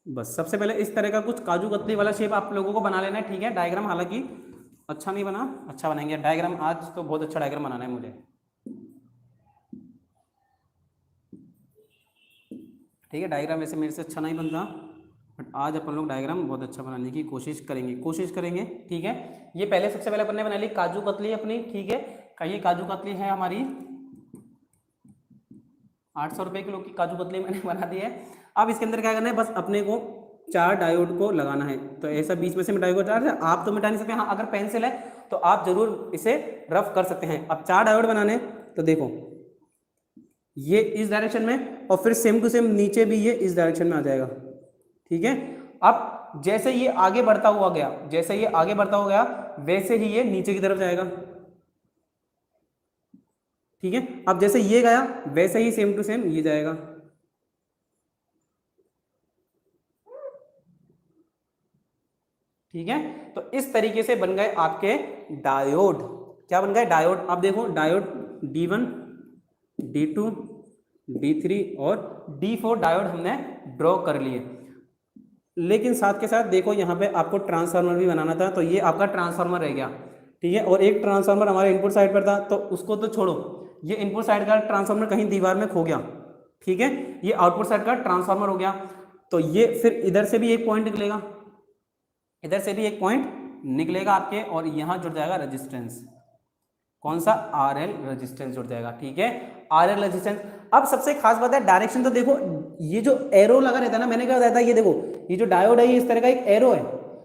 बस सबसे पहले इस तरह का कुछ काजू कतली वाला शेप आप लोगों को बना लेना है। ठीक है, डायग्राम हालांकि अच्छा नहीं बना, अच्छा बनाएंगे डायग्राम। आज तो बहुत अच्छा डायग्राम बनाना है मुझे। ठीक है, डायग्राम वैसे मेरे से अच्छा नहीं बनता, बट आज अपन लोग डायग्राम बहुत अच्छा बनाने की कोशिश करेंगे। ठीक है, ये पहले सबसे पहले अपन ने बना ली काजू कतली अपनी। ठीक है, ये काजू कतली है हमारी 800 रुपये किलो की काजू कतली मैंने बना दी है। अब इसके अंदर क्या करना है, बस अपने को 4 डायोड को लगाना है। तो ऐसा बीच में से मिटाई को आप तो मिटा नहीं सकते, हाँ अगर पेंसिल है तो आप जरूर इसे रफ कर सकते हैं। अब 4 डायोड बनाने, तो देखो ये इस डायरेक्शन में, और फिर सेम टू सेम नीचे भी ये इस डायरेक्शन में आ जाएगा। ठीक है, अब जैसे ये आगे बढ़ता हुआ गया, वैसे ही ये नीचे की तरफ जाएगा। ठीक है, अब जैसे ये गया वैसे ही सेम टू सेम ये जाएगा। ठीक है, तो इस तरीके से बन गए आपके डायोड। क्या बन गए, डायोड। अब देखो डायोड D1, D2, D3 और D4 डायोड हमने ड्रॉ कर लिए। लेकिन साथ के साथ देखो यहाँ पे आपको ट्रांसफार्मर भी बनाना था, तो ये आपका ट्रांसफार्मर रह गया। ठीक है, और एक ट्रांसफार्मर हमारे इनपुट साइड पर था, तो उसको तो छोड़ो, ये इनपुट साइड का ट्रांसफार्मर कहीं दीवार में खो गया। ठीक है, ये आउटपुट साइड का ट्रांसफार्मर हो गया। तो ये फिर इधर से भी एक पॉइंट निकलेगा, इधर से भी एक पॉइंट निकलेगा आपके, और यहां जुड़ जाएगा रेजिस्टेंस। कौन सा, RL रेजिस्टेंस जुड़ जाएगा। ठीक है, RL रेजिस्टेंस। अब सबसे खास बात है डायरेक्शन। तो देखो ये जो एरो लगा रहता है ना, मैंने क्या बताया था, ये देखो ये जो डायोड है ये इस तरह का एक एरो है।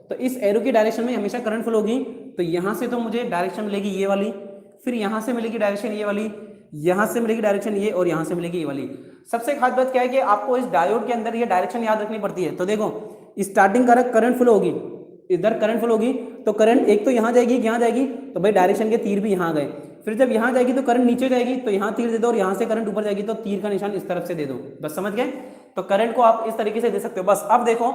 तो इस एरो की डायरेक्शन में हमेशा करंट फ्लो होगी। तो यहां से तो मुझे डायरेक्शन मिलेगी ये वाली, फिर यहां से मिलेगी डायरेक्शन ये वाली, यहां से मिलेगी डायरेक्शन ये, और यहां से मिलेगी ये वाली। सबसे खास बात क्या है कि आपको इस डायोड के अंदर ये डायरेक्शन याद रखनी पड़ती है। तो देखो स्टार्टिंग करंट फ्लो होगी, इधर करंट फ्लो होगी, तो करंट एक तो यहाँ जाएगी, यहाँ जाएगी, तो भाई डायरेक्शन के तीर भी यहाँ गए। फिर जब यहाँ जाएगी तो करंट नीचे जाएगी, तो यहाँ तीर दे दो, और यहाँ से करंट ऊपर जाएगी तो तीर का निशान इस तरफ से दे दो। बस समझ गए, तो करंट को आप इस तरीके से दे सकते हो। बस अब देखो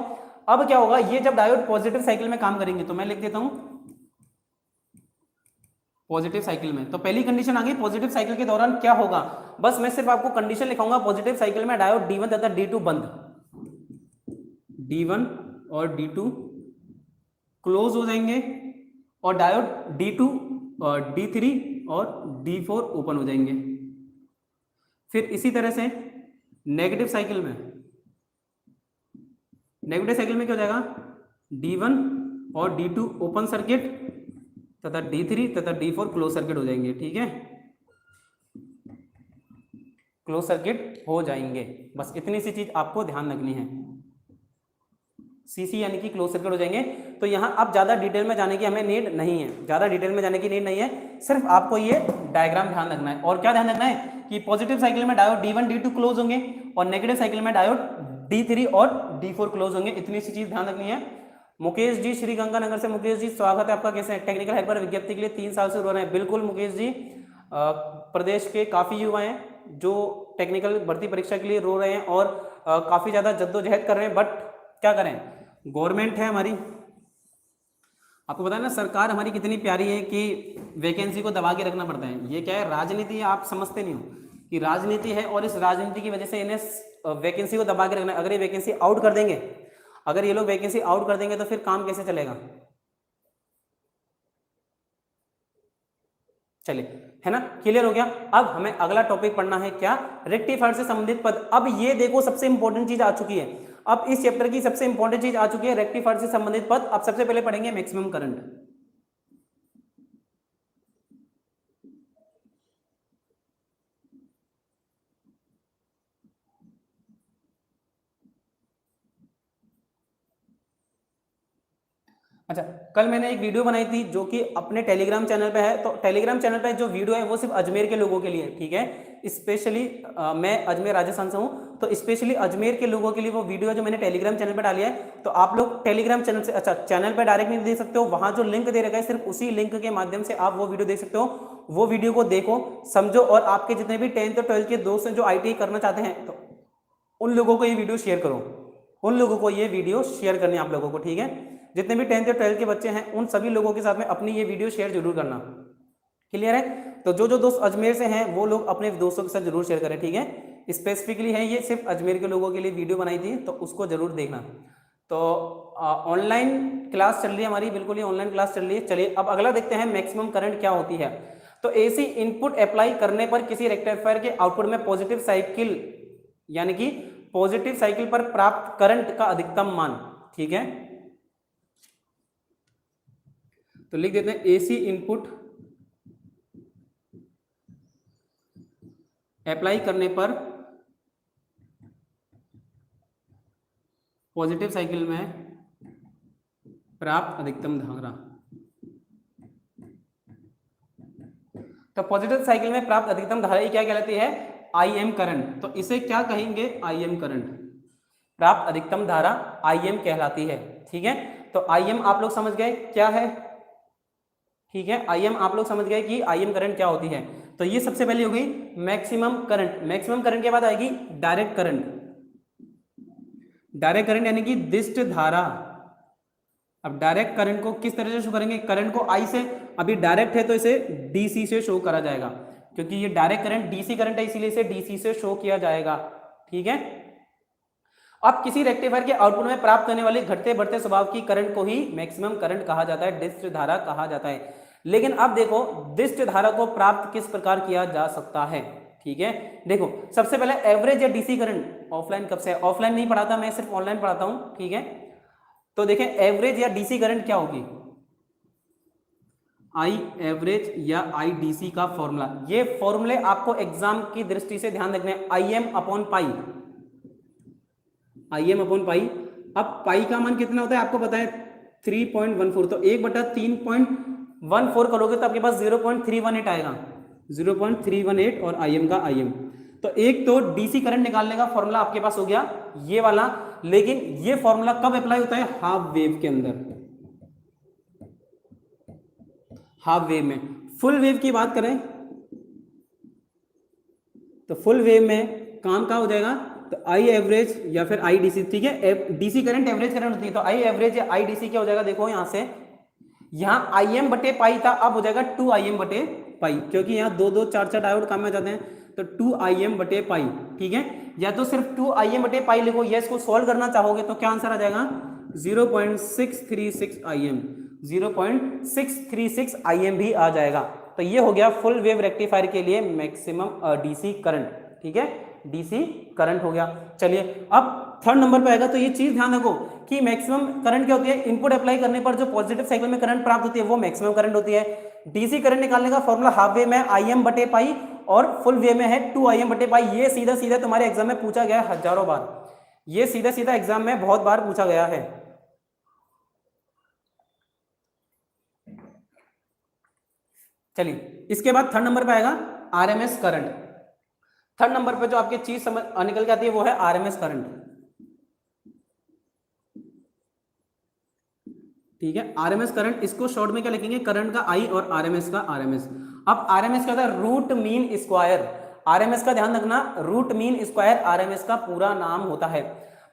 अब क्या होगा, ये जब डायोड पॉजिटिव साइकिल में काम करेंगे, तो मैं लिख देता हूं पॉजिटिव साइकिल में। तो पहली कंडीशन आ गई, पॉजिटिव साइकिल के दौरान क्या होगा, बस मैं सिर्फ आपको कंडीशन लिखाऊंगा। पॉजिटिव साइकिल में डायोड D1 तथा D2 बंद, D1 और D2 क्लोज हो जाएंगे, और डायोड D2 और D3 और D4 ओपन हो जाएंगे। फिर इसी तरह से नेगेटिव साइकिल में क्या हो जाएगा, D1 और D2 ओपन सर्किट तथा D3 तथा D4 क्लोज सर्किट हो जाएंगे। ठीक है, क्लोज सर्किट हो जाएंगे। बस इतनी सी चीज आपको ध्यान रखनी है। सीसी यानी कि क्लोज सर्किट हो जाएंगे। तो यहाँ अब ज़्यादा डिटेल में जाने की हमें नीड नहीं है, ज़्यादा डिटेल में जाने की नीड नहीं है, सिर्फ आपको ये डायग्राम ध्यान रखना है। और क्या ध्यान रखना है कि पॉजिटिव साइकिल में डायोड D1 D2 क्लोज होंगे और नेगेटिव साइकिल में डायोड D3 और D4 क्लोज होंगे। इतनी सी चीज ध्यान रखनी है। मुकेश जी श्री गंगानगर से, मुकेश जी स्वागत है आपका। कैसे हैं? टेक्निकल हेल्पर विज्ञप्ति के लिए 3 साल से रो रहे हैं। बिल्कुल मुकेश जी, प्रदेश के काफी युवा हैं जो टेक्निकल भर्ती परीक्षा के लिए रो रहे हैं और काफी ज्यादा जद्दोजहद कर रहे हैं, बट क्या करें, गवर्नमेंट है हमारी, आपको पता है ना सरकार हमारी कितनी प्यारी है कि वैकेंसी को दबा के रखना पड़ता है। ये क्या है, राजनीति, आप समझते नहीं हो कि राजनीति है और इस राजनीति की वजह से इन्हें वैकेंसी को दबा के रखना है। अगर ये वैकेंसी आउट कर देंगे, अगर ये लोग वैकेंसी आउट कर देंगे तो फिर काम कैसे चलेगा? चलिए, है ना, क्लियर हो गया। अब हमें अगला टॉपिक पढ़ना है, क्या, रेक्टिफायर से संबंधित पद। अब ये देखो सबसे इंपॉर्टेंट चीज आ चुकी है, अब इस चैप्टर की सबसे इंपॉर्टेंट चीज आ चुकी है, रेक्टिफायर से संबंधित पद। अब सबसे पहले पढ़ेंगे मैक्सिमम करंट। अच्छा, कल मैंने एक वीडियो बनाई थी जो कि अपने टेलीग्राम चैनल पे है, तो टेलीग्राम चैनल पे जो वीडियो है वो सिर्फ अजमेर के लोगों के लिए है, ठीक है। स्पेशली मैं अजमेर राजस्थान से हूँ, तो स्पेशली अजमेर के लोगों के लिए वो वीडियो है जो मैंने टेलीग्राम चैनल पे डाली है। तो आप लोग टेलीग्राम चैनल से, अच्छा, चैनल पे डायरेक्ट नहीं देख सकते हो, वहां जो लिंक दे रखा है सिर्फ उसी लिंक के माध्यम से आप वो वीडियो देख सकते हो। वो वीडियो को देखो, समझो, और आपके जितने भी 10th और 12th के दोस्त हैं जो ITI करना चाहते हैं, तो उन लोगों को ये वीडियो शेयर करो, उन लोगों को ये वीडियो शेयर करनी है आप लोगों को, ठीक है। जितने भी 10th और 12th के बच्चे हैं उन सभी लोगों के साथ में अपनी ये वीडियो शेयर जरूर करना, क्लियर है। तो जो जो दोस्त अजमेर से हैं वो लोग अपने दोस्तों के साथ जरूर शेयर करें, ठीक है। स्पेसिफिकली है ये सिर्फ अजमेर के लोगों के लिए वीडियो बनाई थी, तो उसको जरूर देखना। तो ऑनलाइन क्लास चल रही है हमारी, बिल्कुल ये ऑनलाइन क्लास चल रही है। चलिए अब अगला देखते हैं मैक्सिमम करंट क्या होती है। तो AC इनपुट अप्लाई करने पर किसी रेक्टिफायर के आउटपुट में पॉजिटिव साइकिल यानी कि पॉजिटिव साइकिल पर प्राप्त करंट का अधिकतम मान, ठीक है। तो लिख देते हैं AC इनपुट अप्लाई करने पर पॉजिटिव साइकिल में प्राप्त अधिकतम धारा। तो पॉजिटिव साइकिल में प्राप्त अधिकतम धारा ये क्या कहलाती है? IM current. तो इसे क्या कहेंगे? IM current. प्राप्त अधिकतम धारा IM कहलाती है, ठीक है। तो IM आप लोग समझ गए क्या है, ठीक है। IM आप लोग समझ गए कि IM करंट क्या होती है। तो ये सबसे पहले हो गई मैक्सिमम करंट। मैक्सिमम करंट के बाद आएगी डायरेक्ट करंट। डायरेक्ट करंट यानी कि दिष्ट धारा। अब डायरेक्ट करंट को किस तरह से शो करेंगे? करंट को I से, अभी डायरेक्ट है तो इसे DC से शो करा जाएगा, क्योंकि ये डायरेक्ट करंट DC करंट है इसीलिए इसे DC से शो किया जाएगा, ठीक है। अब किसी रेक्टिफायर के आउटपुट में प्राप्त होने वाली घटते बढ़ते स्वभाव की करंट को ही मैक्सिमम करंट कहा जाता है, डिष्ट धारा कहा जाता है। लेकिन अब देखो डिष्ट धारा को प्राप्त किस प्रकार किया जा सकता है, ठीक है। देखो सबसे पहले एवरेज या DC करंट, ऑफलाइन कब से, ऑफलाइन नहीं पढ़ाता मैं, सिर्फ ऑनलाइन पढ़ाता हूं, ठीक है। तो देखें एवरेज या DC करंट क्या होगी? I एवरेज या IDC का फॉर्मूला, ये फॉर्मूले आपको एग्जाम की दृष्टि से ध्यान रखने हैं। IM upon pi, IM upon pi. अब पाई का मान कितना होता है आपको पता है? 3.14। तो 1/3.14 करोगे तो आपके पास 0.318 आएगा, 0.318 और IM का IM। तो एक तो DC करंट निकालने का फॉर्मूला आपके पास हो गया ये वाला, लेकिन ये फॉर्मूला कब अप्लाई होता है? हाफ वेव के अंदर, हाफ वेव में। फुल वेव की बात करें तो फुल वेव में काम का हो जाएगा तो I एवरेज या फिर IDC, ठीक है। DC करंट एवरेज करंट होती है, तो I एवरेज या IDC क्या हो जाएगा? देखो यहां से, यहां IM बटे पाई था, अब हो जाएगा 2IM बटे पाई, क्योंकि यहाँ 2-2 4-4 डायोड काम में जाते हैं, तो 2IM बटे पाई, ठीक है। या तो सिर्फ 2IM बटे पाई लिखो, या इसको सॉल्व करना चाहोगे तो क्या आंसर आ जाएगा? 0.636 IM, 0.636 IM भी आ जाएगा। तो ये हो गया फुल वेव रेक्टिफायर के लिए मैक्सिमम DC करंट, ठीक है, DC करंट हो गया। चलिए अब थर्ड नंबर पे आएगा, तो ये चीज ध्यान रखो कि मैक्सिमम करंट क्या होती है? इनपुट अप्लाई करने पर जो पॉजिटिव साइकिल में करंट प्राप्त होती है वो मैक्सिमम करंट होती है। DC करंट निकालने का फॉर्मूला हाफ वेव में IM बटे पाई और फुल वेव में है 2IM बटे पाई। ये सीधा सीधा तुम्हारे एग्जाम में पूछा गया है हजारों बार, ये सीधा सीधा एग्जाम में बहुत बार पूछा गया है, चलिए इसके बाद थर्ड नंबर पे आएगा आरएमएस करंट। थर्ड नंबर पे जो आपकी चीज समझ निकल के आती है वो है आरएमएस करंट। ठीक है, आरएमएस करंट, इसको शॉर्ट में क्या लिखेंगे, करंट का आई और आरएमएस का आरएमएस। अब आरएमएस क्या होता है, रूट मीन स्क्वायर। आरएमएस का ध्यान रखना, रूट मीन स्क्वायर आरएमएस का पूरा नाम होता है।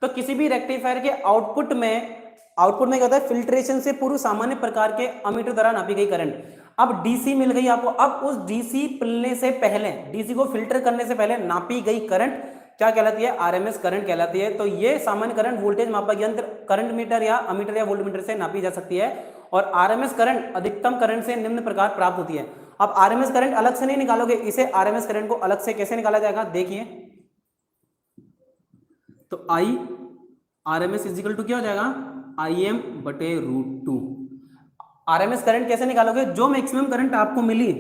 तो किसी भी रेक्टिफायर के आउटपुट में क्या होता है, फिल्ट्रेशन से पूर्व सामान्य प्रकार के अमीटर द्वारा नापी गई करंट। अब डीसी मिल गई आपको, अब उस डीसी मिलने से पहले, डीसी को फिल्टर करने से पहले नापी गई करंट क्या कहलाती है, आरएमएस करंट कहलाती है। तो ये सामान्य करंट वोल्टेज मापक यंत्र करंट मीटर या अमीटर या वोल्टमीटर से नापी जा सकती है। और आरएमएस करंट अधिकतम करंट से निम्न प्रकार प्राप्त होती है। अब आरएमएस करंट अलग से नहीं निकालोगे, इसे आरएमएस करंट को अलग से कैसे निकाला जाएगा, देखिए। तो आई आरएमएस इज इक्वल टू क्या हो जाएगा, IM बटे रूट 2। आरएमएस करंट कैसे निकालोगे, जो मैक्सिमम करंट आपको मिली,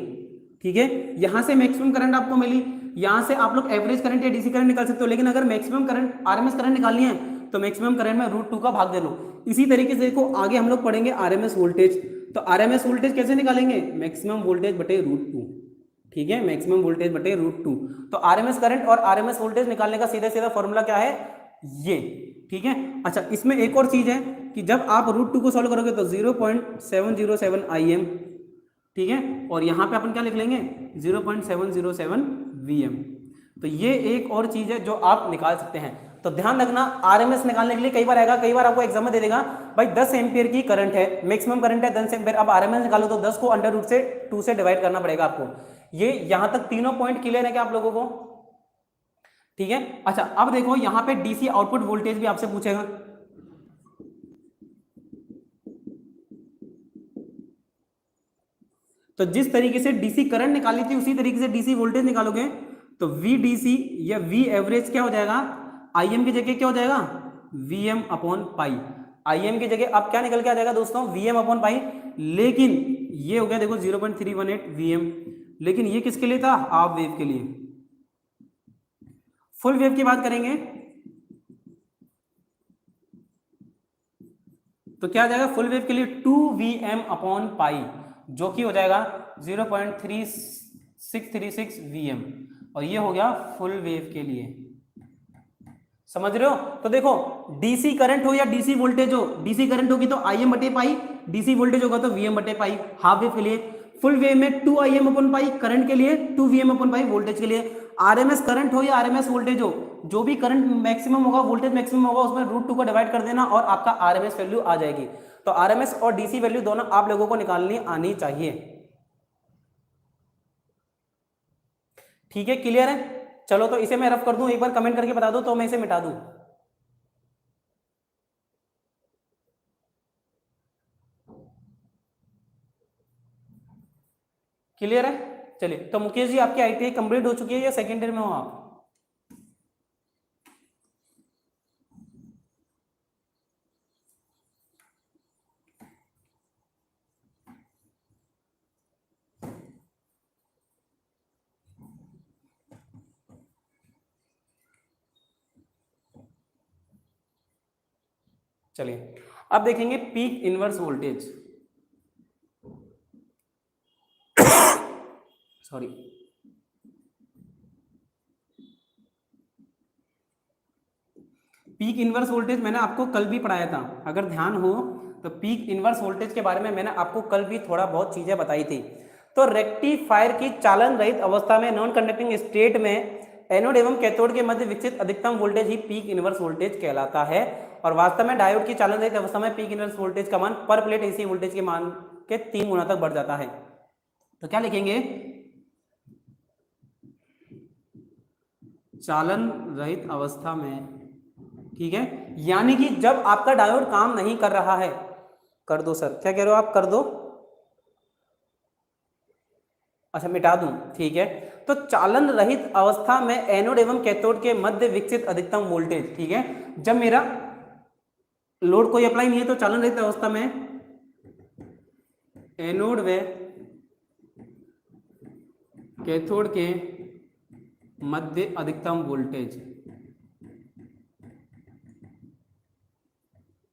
ठीक है, यहां से मैक्सिमम करंट आपको मिली, यहां से आप लोग एवरेज करंट या डीसी करंट निकाल सकते हो। लेकिन अगर मैक्सिमम करंट आरएमएस करंट निकालनी है तो मैक्सिमम करंट में रूट 2 का भाग दे लो। इसी तरीके से देखो आगे हम लोग पढ़ेंगे आरएमएस वोल्टेज। तो आरएमएस वोल्टेज कैसे निकालेंगे, मैक्सिमम वोल्टेज बटे रूट 2। ठीक है, मैक्सिमम वोल्टेज बटे रूट 2। तो आरएमएस करंट और आरएमएस वोल्टेज निकालने का सीधा सीधा फॉर्मूला क्या है, ये। ठीक है, अच्छा इसमें एक और चीज है कि जब आप रूट 2 को सॉल्व करोगे तो 0.707 IM, ठीक है, और यहां पे अपन क्या लिख लेंगे, 0.707 VM। तो ये एक और चीज है जो आप निकाल सकते हैं। तो ध्यान रखना, आरएमएस निकालने के लिए कई बार आएगा, कई बार आपको एग्जाम में दे देगा भाई 10 एम्पियर की करंट है, मैक्सिमम करंट है 10 एम्पियर। अब आरएमएस निकालो तो 10 को अंडर रूट से 2 से डिवाइड करना पड़ेगा आपको। ये यहां तक तीनों पॉइंट क्लियर है क्या आप लोगों को, ठीक है। अच्छा अब देखो यहां पे डीसी आउटपुट वोल्टेज भी आपसे पूछेगा। तो जिस तरीके से डीसी करंट निकाली थी उसी तरीके से डीसी वोल्टेज निकालोगे। तो वी डीसी या वी एवरेज क्या हो जाएगा, आईएम की जगह क्या हो जाएगा, वीएम अपॉन पाई। आईएम की जगह अब क्या निकल के आ जाएगा दोस्तों, वीएम अपॉन पाई। लेकिन ये हो गया देखो 0.318 वीएम, लेकिन ये किसके लिए था, हाफ वेव के लिए। फुल वेव की बात करेंगे तो क्या आ जाएगा, फुल वेव के लिए 2Vm अपॉन पाई, जो कि हो जाएगा 0.3636 Vm, और ये हो गया फुल वेव के लिए। समझ रहे हो। तो देखो डीसी करंट हो या डीसी वोल्टेज हो, डीसी करंट होगी तो IM बटे पाई, डीसी वोल्टेज होगा तो VM बटे पाई। हाफ वेव के लिए, फुल वेव में 2IM अपॉन पाई करंट के लिए, 2VM अपॉन पाई वोल्टेज के लिए। आरएमएस करंट हो या आरएमएस वोल्टेज हो, जो भी करंट मैक्सिमम होगा, वोल्टेज मैक्सिमम होगा, उसमें रूट 2 को डिवाइड कर देना और आपका आरएमएस वैल्यू आ जाएगी। तो आरएमएस और डीसी वैल्यू दोनों आप लोगों को निकालनी आनी चाहिए। ठीक है, क्लियर है। चलो तो इसे मैं रफ कर दूं, एक बार कमेंट करके बता दो तो मैं इसे मिटा दूं। क्लियर है। चलिए तो मुकेश जी आपकी आईटीआई कंप्लीट हो चुकी है या सेकेंड ईयर में हो आप, चलिए अब देखेंगे peak inverse voltage. Sorry, peak inverse voltage मैंने आपको कल भी पढ़ाया था, अगर ध्यान हो तो पीक इनवर्स वोल्टेज के बारे में मैंने आपको कल भी थोड़ा बहुत चीजें बताई थी। तो रेक्टिफायर की चालन रहित अवस्था में, नॉन कंडक्टिंग स्टेट में, एनोड एवं कैथोड के मध्य विकसित अधिकतम वोल्टेज ही पीक इनवर्स वोल्टेज कहलाता है। और वास्तव में डायोड की चालन रहित अवस्था में पीक इनवर्स वोल्टेज का मान पर प्लेट एसी वोल्टेज के मान के 3 गुना तक बढ़ जाता है। तो क्या लिखेंगे, चालन रहित अवस्था में, ठीक है, यानी कि जब आपका डायोड काम नहीं कर रहा है, कर दो सर, क्या कह रहे हो आप, कर दो, अच्छा मिटा दूं, ठीक है। तो चालन रहित अवस्था में एनोड एवं कैथोड के मध्य विकसित अधिकतम वोल्टेज, ठीक है, जब मेरा लोड कोई अप्लाई नहीं है तो चालन रहित अवस्था में एनोड व कैथोड के मध्य अधिकतम वोल्टेज,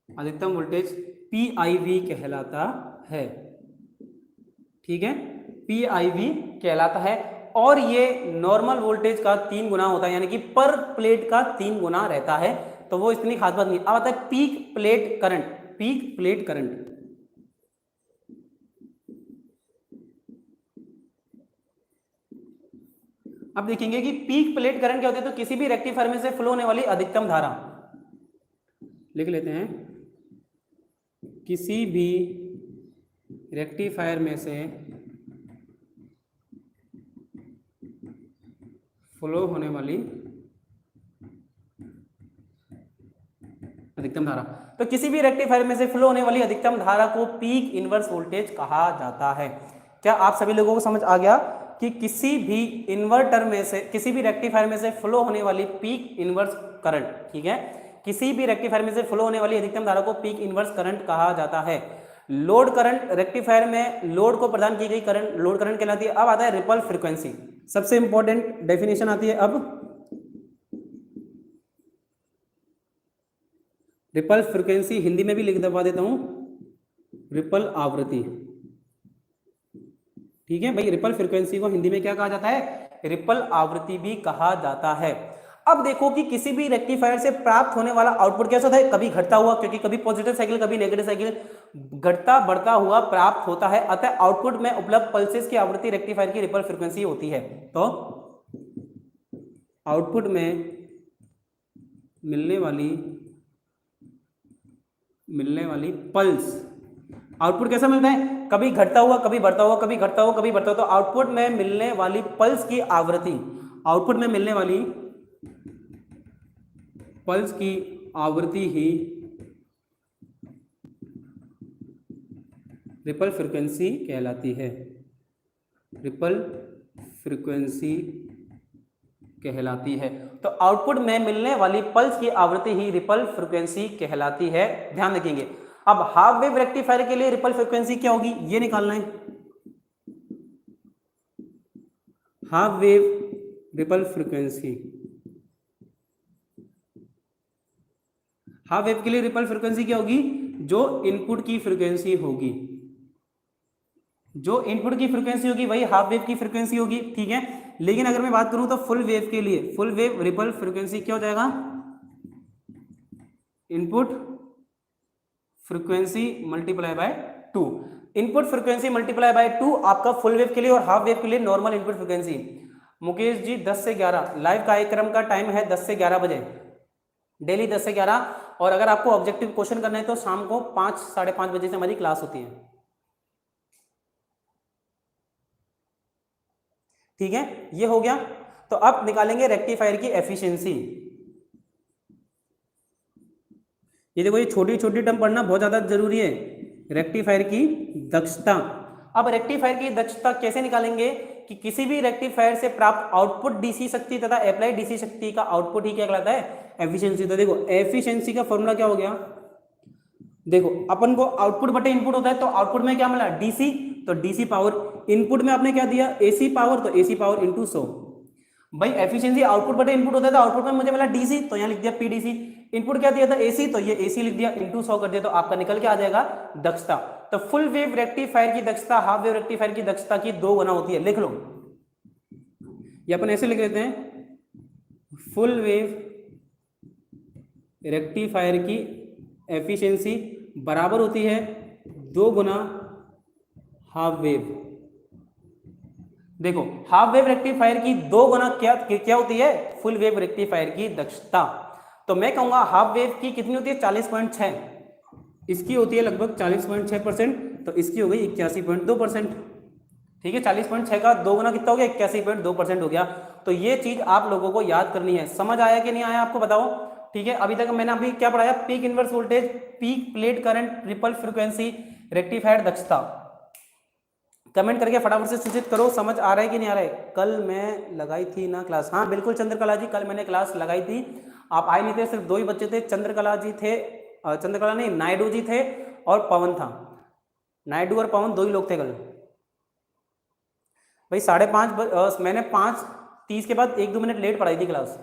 अधिकतम वोल्टेज PIV कहलाता है। ठीक है, PIV कहलाता है। और ये नॉर्मल वोल्टेज का 3 गुना होता है, यानी कि पर प्लेट का 3 गुना रहता है, तो वो इतनी खास बात नहीं। अब आता है peak plate current. Peak plate current, अब देखेंगे कि पीक प्लेट करंट क्या होता है। तो किसी भी रेक्टिफायर में से फ्लो होने वाली अधिकतम धारा, लिख लेते हैं, किसी भी रेक्टिफायर में से फ्लो होने वाली अधिकतम धारा, तो किसी भी रेक्टिफायर में से फ्लो होने वाली अधिकतम धारा को पीक इनवर्स वोल्टेज कहा जाता है। क्या आप सभी लोगों को समझ आ गया कि किसी भी इन्वर्टर में से, किसी भी रेक्टिफायर में से फ्लो होने वाली पीक इनवर्स करंट, ठीक है, किसी भी रेक्टिफायर में से फ्लो होने वाली अधिकतम धारा को पीक इनवर्स करंट कहा जाता है। लोड करंट, रेक्टिफायर में लोड को प्रदान की गई करंट लोड करंट कहलाती है। अब आता है रिपल फ्रीक्वेंसी, सबसे इंपॉर्टेंट डेफिनेशन आती है। अब रिपल फ्रीक्वेंसी हिंदी में भी लिख दबा देता हूं, रिपल आवृत्ति, ठीक है भाई। रिपल फ्रीक्वेंसी को हिंदी में क्या कहा जाता है? रिपल आवृत्ति भी कहा जाता है। अब देखो कि किसी भी रेक्टिफायर से प्राप्त होने वाला आउटपुट कैसा होता है? कभी घटता हुआ, क्योंकि कभी पॉजिटिव साइकिल कभी नेगेटिव साइकिल, घटता बढ़ता हुआ प्राप्त होता है। अतः आउटपुट में उपलब्ध पल्सेस की आवृत्ति रेक्टिफायर की रिपल फ्रीक्वेंसी होती है। तो आउटपुट में मिलने वाली पल्स, आउटपुट कैसा मिलता है? कभी घटता हुआ, कभी बढ़ता हुआ, कभी घटता हुआ, कभी बढ़ता हुआ। तो आउटपुट में मिलने वाली पल्स की आवृत्ति, आउटपुट में मिलने वाली पल्स की आवृत्ति ही रिपल फ्रीक्वेंसी कहलाती है। रिपल फ्रीक्वेंसी कहलाती है। तो आउटपुट में मिलने वाली पल्स की आवृत्ति ही रिपल फ्रीक्वेंसी कहलाती है। ध्यान रखेंगे। अब हाफ वेव रेक्टिफायर के लिए रिपल फ्रीक्वेंसी क्या होगी, ये निकालना है। Half wave ripple frequency, half wave के लिए रिपल फ्रीक्वेंसी क्या होगी? जो इनपुट की फ्रीक्वेंसी होगी, जो इनपुट की फ्रीक्वेंसी होगी वही हाफ वेव की फ्रीक्वेंसी होगी, ठीक है। लेकिन अगर मैं बात करूं तो फुल वेव के लिए, फुल वेव रिपल फ्रीक्वेंसी क्या हो जाएगा? Input frequency multiply by 2। Input frequency multiply by 2 आपका फुल वेव के लिए, और हाफ वेव के लिए normal input frequency. Mukesh ji 10 से 11 लाइव कार्यक्रम का टाइम है, 10 से 11 बजे, डेली 10 से 11। और अगर आपको ऑब्जेक्टिव क्वेश्चन करना है तो शाम को 5 साढ़े 5 बजे से हमारी क्लास होती है, ठीक है। ये हो गया। तो अब निकालेंगे रेक्टिफायर की एफिशिएंसी। ये देखो, ये छोटी छोटी टर्म पढ़ना बहुत ज्यादा जरूरी है। रेक्टिफायर की दक्षता। अब रेक्टिफायर की दक्षता कैसे निकालेंगे कि किसी भी रेक्टिफायर से प्राप्त आउटपुट डीसी शक्ति तथा अप्लाइड डीसी शक्ति का आउटपुट ही क्या कहलाता है? एफिशिएंसी। तो देखो एफिशिएंसी का फॉर्मूला क्या हो गया? देखो अपन को आउटपुट बटे इनपुट होता है, तो आउटपुट में क्या मिला? डीसी, तो डीसी पावर। इनपुट में आपने क्या दिया? एसी पावर, तो एसी पावर इंटू 100। भाई एफिशिएंसी आउटपुट बटे इनपुट होता है, तो आउटपुट में मुझे मिला डीसी, तो यहाँ लिख दिया पीडीसी। इनपुट क्या दिया था? एसी, तो ये एसी लिख दिया, इंटू 100 कर दिया, तो आपका निकल के आ जाएगा दक्षता। तो फुल वेव रेक्टिफायर की दक्षता हाफ वेव रेक्टिफायर की दक्षता की 2 गुना होती है। लिख लो, ये अपन ऐसे लिख लेते हैं, फुल वेव रेक्टिफायर की एफिशिएंसी बराबर होती है 2 गुना हाफ वेव। देखो हाफ वेव रेक्टिफायर की 2 गुना क्या होती है? फुल वेव रेक्टिफायर की दक्षता। तो मैं कहूंगा हाफ वेव की कितनी होती है? 40.6। इसकी होती है लगभग 40.6%, तो इसकी हो गई 81.2%, ठीक है। 40.6 का 2 गुना कितना हो गया? 81.2% हो गया। तो ये चीज आप लोगों को याद करनी है। समझ आया कि नहीं आया आपको बताओ, ठीक है। अभी तक मैंने अभी क्या पढ़ाया? Peak inverse voltage, peak plate current, ripple frequency, rectifier दक्षता। कमेंट करके फटाफट से सूचित करो समझ आ रहा है कि नहीं आ रहा है। कल मैं लगाई थी ना क्लास? हाँ बिल्कुल चंद्रकला जी, कल मैंने क्लास लगाई थी, आप आए नहीं थे। सिर्फ 2 ही बच्चे थे, चंद्रकला जी थे, चंद्रकला नहीं नायडू जी थे और पवन था। नायडू और पवन 2 ही लोग थे कल। भाई 5:30 मैंने 5:30 के बाद 1-2 मिनट लेट पढ़ाई थी क्लास।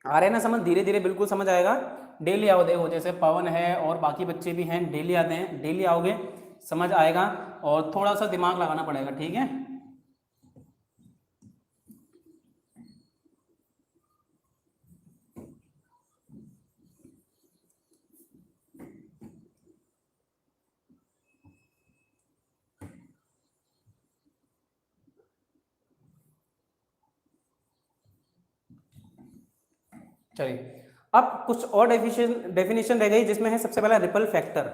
आ रहे हैं ना समझ, धीरे धीरे बिल्कुल समझ आएगा। डेली आओ, देखो जैसे पवन है और बाकी बच्चे भी हैं, डेली आते हैं, डेली आओगे समझ आएगा, और थोड़ा सा दिमाग लगाना पड़ेगा, ठीक है। चलिए अब कुछ और डेफिनेशन रह गई, जिसमें है सबसे पहला रिपल फैक्टर।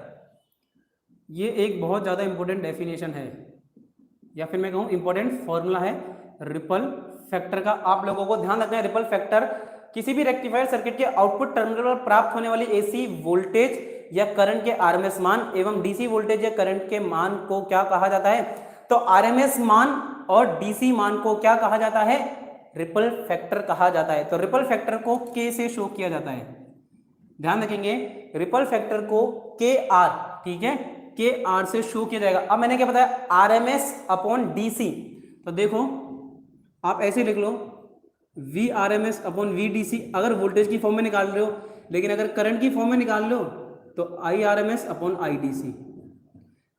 ये एक बहुत ज़्यादा इंपॉर्टेंट डेफिनेशन है, या फिर मैं कहूँ इंपॉर्टेंट फॉर्मूला है रिपल फैक्टर का। आप लोगों को ध्यान रखना है, रिपल फैक्टर किसी भी रेक्टिफायर सर्किट के आउटपुट टर्मिनल पर प्राप्त होने वाली एसी वोल्टेज या करंट के आरएमएस मान एवं डीसी वोल्टेज या करंट के मान को क्या कहा जाता है? तो आरएमएस मान और डीसी मान को क्या कहा जाता है? रिपल फैक्टर कहा जाता है। तो रिपल फैक्टर को के से शो किया जाता है, ध्यान रखेंगे, रिपल फैक्टर को के आर, ठीक है, के आर से शो किया जाएगा। अब मैंने क्या बताया? RMS upon DC. तो देखो आप ऐसे लिख लो, V R M S upon V D C, अगर वोल्टेज की फॉर्म में निकाल रहे हो, लेकिन अगर करंट की फॉर्म में निकाल लो तो I R M S upon I D C,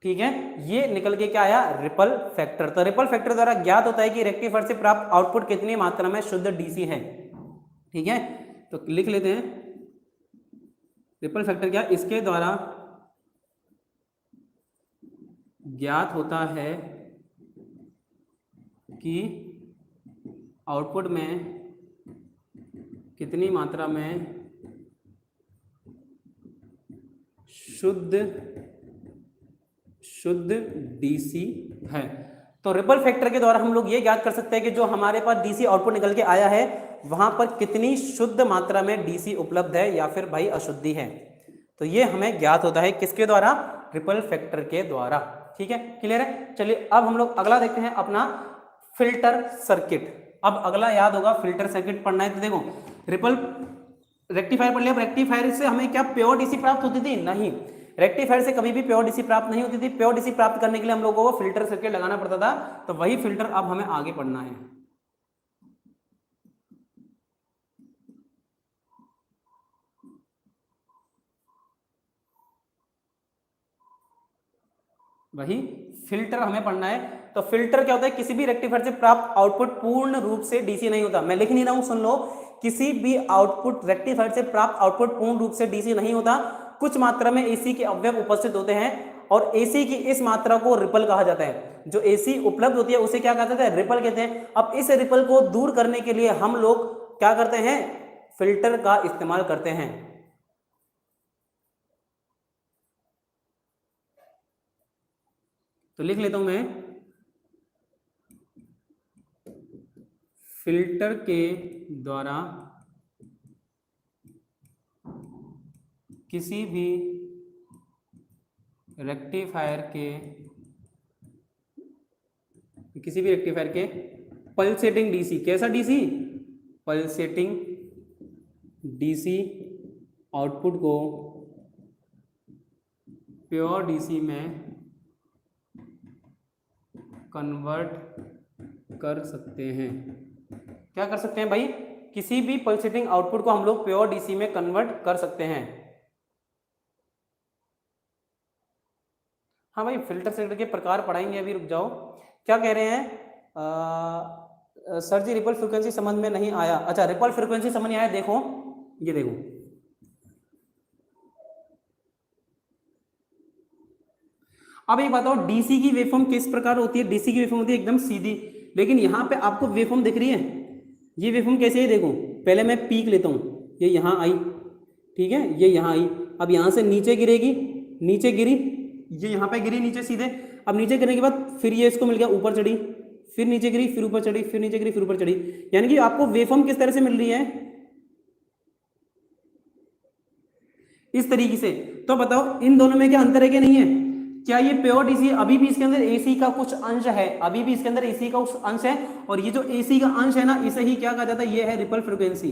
ठीक है। ये निकल के क्या आया? Ripple factor. तो रिपल फैक्टर द्वारा ज्ञात होता है कि रेक्टिफायर से प्राप्त आउटपुट कितनी मात्रा में शुद्ध डीसी है, ठीक है। तो लिख लेते हैं, रिपल फैक्टर क्या? इसके द्वारा ज्ञात होता है कि आउटपुट में कितनी मात्रा में शुद्ध डीसी है। तो रिपल फैक्टर के द्वारा हम लोग ये ज्ञात कर सकते हैं कि जो हमारे पास डीसी आउटपुट निकल के आया है वहां पर कितनी शुद्ध मात्रा में डीसी उपलब्ध है या फिर भाई अशुद्धि है। तो ये हमें ज्ञात होता है किसके द्वारा? रिपल फैक्टर के द्वारा, ठीक है। क्लियर है? चलिए अब हम लोग अगला देखते हैं अपना फिल्टर सर्किट। अब अगला याद होगा, फिल्टर सर्किट पढ़ना है। तो देखो रिपल रेक्टिफायर पढ़ लिया। रेक्टिफायर से हमें क्या प्योर डीसी प्राप्त होती थी? नहीं, रेक्टिफायर से कभी भी प्योर डीसी प्राप्त नहीं होती थी। प्योर डीसी प्राप्त करने के लिए हम लोगों को फिल्टर सर्किट लगाना पड़ता था। तो वही फिल्टर अब हमें आगे पढ़ना है। वही फिल्टर हमें पढ़ना है। तो फिल्टर क्या होता है? किसी भी रेक्टिफायर से प्राप्त आउटपुट पूर्ण रूप से डीसी नहीं होता। मैं लिख नहीं रहा हूं, सुन लो, किसी भी आउटपुट रेक्टिफायर से प्राप्त आउटपुट पूर्ण रूप से डीसी नहीं होता। कुछ मात्रा में एसी के अवयव उपस्थित होते हैं और एसी की इस मात्रा को रिपल कहा जाता है। जो एसी उपलब्ध होती है उसे क्या कहते हैं? रिपल कहते हैं। अब इस रिपल को दूर करने के लिए हम लोग क्या करते हैं? फिल्टर का इस्तेमाल करते हैं। तो लिख लेता हूं मैं, फिल्टर के द्वारा किसी भी रेक्टिफायर के पल्सेटिंग डीसी, कैसा डीसी? पल्सेटिंग डीसी आउटपुट को प्योर डीसी में कन्वर्ट कर सकते हैं। क्या कर सकते हैं भाई? किसी भी पल्सेटिंग आउटपुट को हम लोग प्योर डीसी में कन्वर्ट कर सकते हैं। हाँ भाई, फिल्टर सर्किट के प्रकार पढ़ाएंगे, अभी रुक जाओ। क्या कह रहे हैं? सर जी रिपल फ्रीक्वेंसी समझ में नहीं आया। अच्छा, रिपल फ्रीक्वेंसी समझ नहीं आया। देखो ये देखो, अब एक बताओ, डीसी की वेवफॉर्म किस प्रकार होती है? डीसी की वेवफॉर्म होती है एकदम सीधी, लेकिन यहाँ पे आपको वेवफॉर्म दिख रही है। ये वेवफॉर्म कैसे है? देखो, पहले मैं पीक लेता हूँ, ये यहाँ आई, ठीक है, ये यहाँ आई। अब यहाँ से नीचे गिरेगी, नीचे गिरी, ये यहाँ पे गिरी नीचे सीधे। अब नीचे गिरने के बाद फिर ये इसको मिल गया, ऊपर चढ़ी, फिर नीचे गिरी, फिर ऊपर चढ़ी, फिर नीचे गिरी, फिर ऊपर चढ़ी। यानी कि आपको वेवफॉर्म किस तरह से मिल रही है? इस तरीके से। तो बताओ इन दोनों में क्या अंतर है कि नहीं है? क्या ये प्योर डीसी? अभी भी इसके अंदर एसी का कुछ अंश है, अभी भी इसके अंदर एसी का कुछ अंश है, और ये जो एसी का अंश है ना, इसे ही क्या कहा जाता है? ये है रिपल फ्रीक्वेंसी,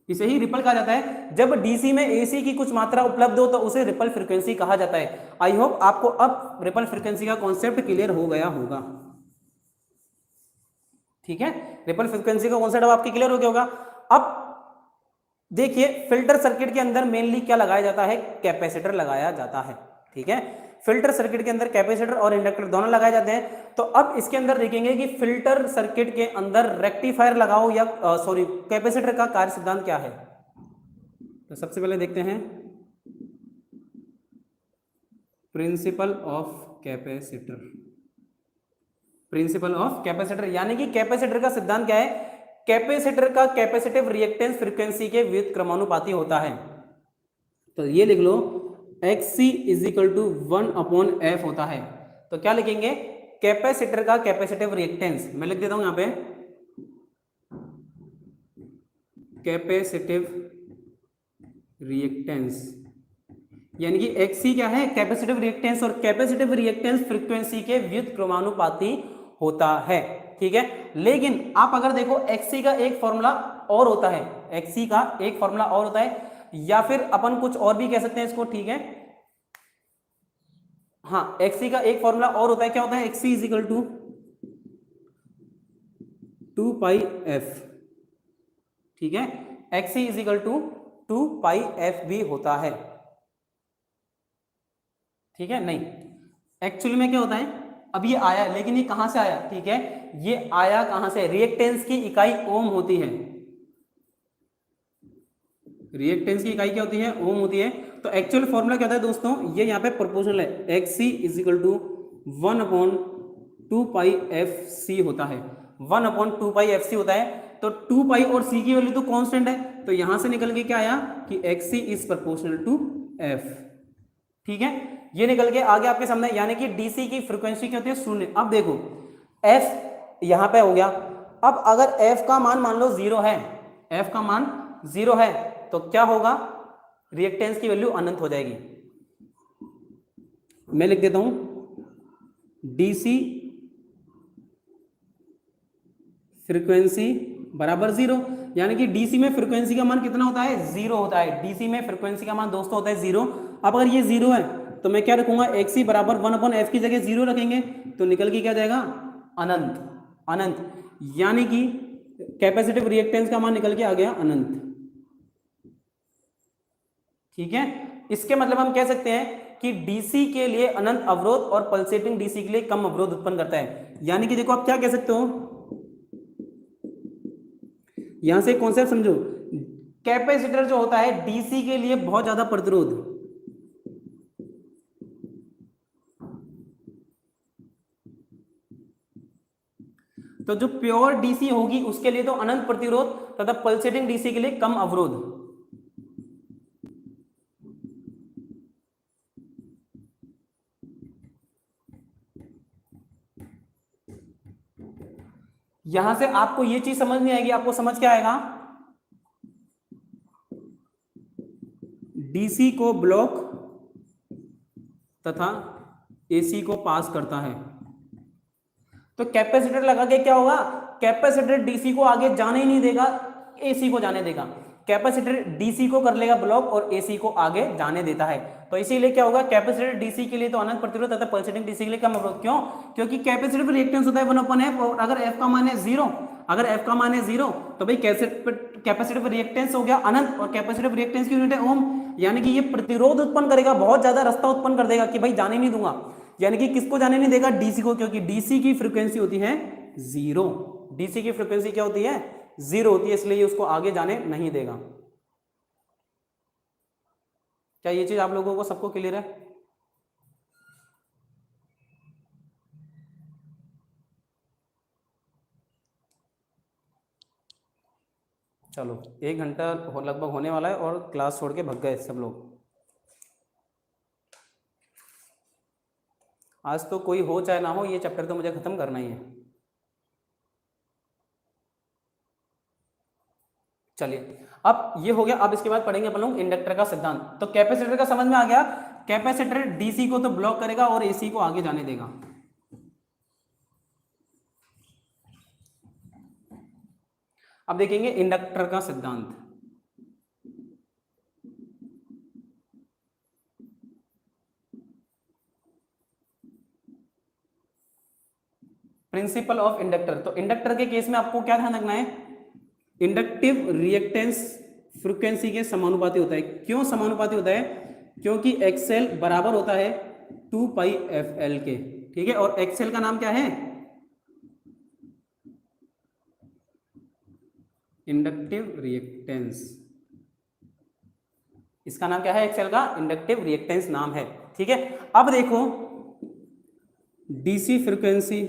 इसे ही रिपल कहा जाता है। जब डीसी में एसी की कुछ मात्रा उपलब्ध हो तो उसे रिपल फ्रीक्वेंसी कहा जाता है। आई होप आपको अब रिपल फ्रीक्वेंसी का कॉन्सेप्ट क्लियर हो गया होगा, ठीक है। रिपल फ्रीक्वेंसी का कॉन्सेप्ट अब आपके क्लियर हो गया होगा। अब देखिए फिल्टर सर्किट के अंदर मेनली क्या लगाया जाता है, कैपेसिटर लगाया जाता है, ठीक है। फिल्टर सर्किट के अंदर कैपेसिटर और इंडक्टर दोनों लगाए जाते हैं। तो अब इसके अंदर देखेंगे कि फिल्टर सर्किट के अंदर रेक्टिफायर लगाओ या सॉरी कैपेसिटर का कार्य सिद्धांत क्या है। तो सबसे पहले देखते हैं principle of capacitor. Principle of capacitor यानी कि कैपेसिटर का सिद्धांत क्या है, कैपेसिटर का कैपेसिटिव रिएक्टेंस फ्रीक्वेंसी के व्युत क्रमानुपाती होता है। तो ये लिख लो XC is equal to 1/F होता है। तो क्या लिखेंगे, कैपेसिटर का कैपेसिटिव रिएक्टेंस, मैं लिख देता हूं यहां पे कैपेसिटिव रिएक्टेंस, यानी कि XC क्या है, कैपेसिटिव रिएक्टेंस, और कैपेसिटिव रिएक्टेंस फ्रीक्वेंसी के व्युत क्रमानुपाती होता है, ठीक है। लेकिन आप अगर देखो XC का एक फॉर्मूला और होता है, XC का एक फॉर्मूला और होता है, या फिर अपन कुछ और भी कह सकते हैं इसको, ठीक है। हाँ, XC का एक फॉर्मूला और होता है, क्या होता है, XC is equal to 2πf, ठीक है। XC is equal to 2πf भी होता है, ठीक है। नहीं, एक्चुअली में क्या होता है, अब ये आया लेकिन ये कहां से आया, ठीक है, ये आया कहां से, रिएक्टेंस की इकाई ओम होती है, रिएक्टेंस की इकाई क्या होती है, ओम होती है। तो एक्चुअल फॉर्मूला क्या होता है दोस्तों, ये यहाँ पे प्रोपोर्शनल है, XC is equal to 1/2πfc होता है, 1/2πfc होता है। तो 2π और c की वैल्यू तो कांस्टेंट है, तो यहां से निकल के क्या आया कि XC is proportional to f, ठीक है। ये निकल के आगे आपके सामने, यानी कि डीसी की फ्रीक्वेंसी क्या होती है, 0। अब देखो f यहां पे हो गया, अब अगर f का मान मान लो 0 है, f का मान 0 है, तो क्या होगा, रिएक्टेंस की वैल्यू अनंत हो जाएगी। मैं लिख देता हूं डीसी फ्रीक्वेंसी बराबर 0, यानी कि डीसी में फ्रीक्वेंसी का मान कितना होता है, 0 होता है। डीसी में फ्रीक्वेंसी का मान दोस्तों होता है 0। अब अगर ये 0 है तो मैं क्या रखूंगा, XC बराबर 1/f की जगह 0 रखेंगे, तो निकल के क्या जाएगा, अनंत, अनंत, यानी कि कैपेसिटिव रिएक्टेंस का मान निकल के आ गया अनंत, ठीक है। इसके मतलब हम कह सकते हैं कि डीसी के लिए अनंत अवरोध और पल्सेटिंग डीसी के लिए कम अवरोध उत्पन्न करता है। यानी कि देखो आप क्या कह सकते हो, यहां से कॉन्सेप्ट समझो, कैपेसिटर जो होता है डीसी के लिए बहुत ज्यादा प्रतिरोध, तो जो प्योर डीसी होगी उसके लिए तो अनंत प्रतिरोध तथा पल्सेटिंग डीसी के लिए कम अवरोध। यहां से आपको यह चीज समझ नहीं आएगी, आपको समझ क्या आएगा, डीसी को ब्लॉक तथा एसी को पास करता है। तो कैपेसिटर लगा के क्या होगा, कैपेसिटर डीसी को आगे जाने ही नहीं देगा, एसी को जाने देगा। कैपेसिटर डीसी को कर लेगा ब्लॉक और एसी को आगे जाने देता है। तो इसीलिए क्या होगा, कैपेसिटर डीसी के लिए तो अनंत प्रतिरोध तथा पल्सेटिंग डीसी के लिए कम अवरोध। क्यों, क्योंकि कैपेसिटर रिएक्टेंस होता है 1/f, और अगर f का मान है 0, अगर f का मान है 0 तो भाई कैपेसिटिव रिएक्टेंस हो गया अनंत, और कैपेसिटिव रिएक्टेंस की यूनिट है ओम, यानी कि ये प्रतिरोध उत्पन्न करेगा, बहुत ज्यादा रास्ता उत्पन्न कर देगा कि भाई जाने नहीं दूंगा। यानी कि किसको जाने नहीं देगा, डीसी को, क्योंकि डीसी की फ्रीक्वेंसी होती है 0, डीसी की फ्रीक्वेंसी क्या होती है, 0 होती है, इसलिए ये उसको आगे जाने नहीं देगा। क्या ये चीज आप लोगों को सबको क्लियर है? चलो 1 घंटा लगभग होने वाला है और क्लास छोड़ के भग गए सब लोग। आज तो कोई हो चाहे ना हो, ये चैप्टर तो मुझे खत्म करना ही है। चलिए अब ये हो गया, अब इसके बाद पढ़ेंगे अपन लोग इंडक्टर का सिद्धांत। तो कैपेसिटर का समझ में आ गया, कैपेसिटर डीसी को तो ब्लॉक करेगा और एसी को आगे जाने देगा। अब देखेंगे इंडक्टर का सिद्धांत। Principle of inductor. तो इंडक्टर के केस में आपको क्या ध्यान रखना है, इंडक्टिव रिएक्टेंस फ्रीक्वेंसी के समानुपाती होता है। क्यों समानुपाती होता है, क्योंकि एक्सएल बराबर होता है 2 पाई एफ एल के, ठीक है। और एक्सएल का नाम क्या है, इंडक्टिव रिएक्टेंस, इसका नाम क्या है, एक्सएल का इंडक्टिव रिएक्टेंस नाम है, ठीक है। अब देखो डीसी फ्रीक्वेंसी,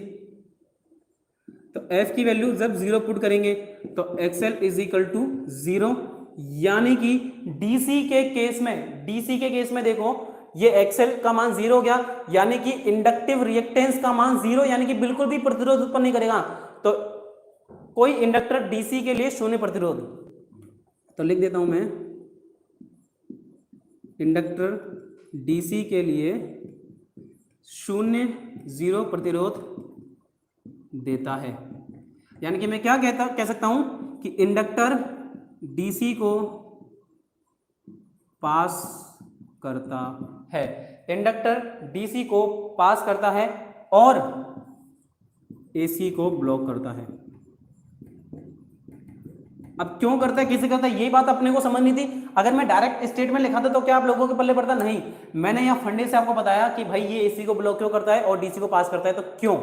तो एफ की वैल्यू जब 0 पुट करेंगे तो एक्सएल इज इक्वल टू 0, यानी कि डीसी के केस में देखो ये एक्सएल का मान 0 हो गया, यानी कि इंडक्टिव रिएक्टेंस का मान 0, यानी कि बिल्कुल भी प्रतिरोध उत्पन्न नहीं करेगा। तो कोई इंडक्टर डीसी के लिए शून्य प्रतिरोध, तो लिख देता हूं मैं, इंडक्टर डीसी के लिए 0 प्रतिरोध देता है। यानी कि मैं क्या कह सकता हूं कि इंडक्टर डीसी को पास करता है, इंडक्टर डीसी को पास करता है और एसी को ब्लॉक करता है। अब क्यों करता है, किसे करता है, ये बात अपने को समझनी थी। अगर मैं डायरेक्ट स्टेटमेंट लिखा था तो क्या आप लोगों के पल्ले पड़ता, नहीं। मैंने यहाँ फंडे से आपको बताया कि भाई ये एसी को ब्लॉक क्यों करता है और डीसी को पास करता है, तो क्यों,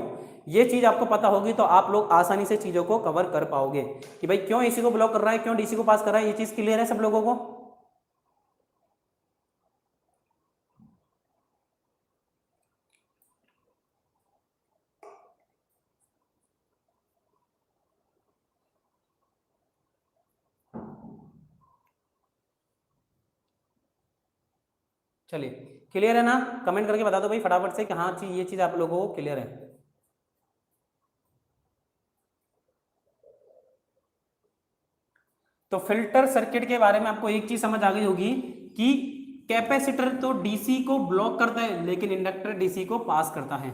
ये चीज आपको पता होगी तो आप लोग आसानी से चीजों को कवर कर पाओगे कि भाई क्यों एसी को ब्लॉक कर रहा है, क्यों डीसी को पास कर रहा है। ये चीज क्लियर है सब लोगों को। चलिए क्लियर है ना, कमेंट करके बता दो भाई फटाफट से कि हाँ ये चीज आप लोगों को क्लियर है। तो फिल्टर सर्किट के बारे में आपको एक चीज समझ आ गई होगी कि कैपेसिटर तो डीसी को ब्लॉक करता है लेकिन इंडक्टर डीसी को पास करता है।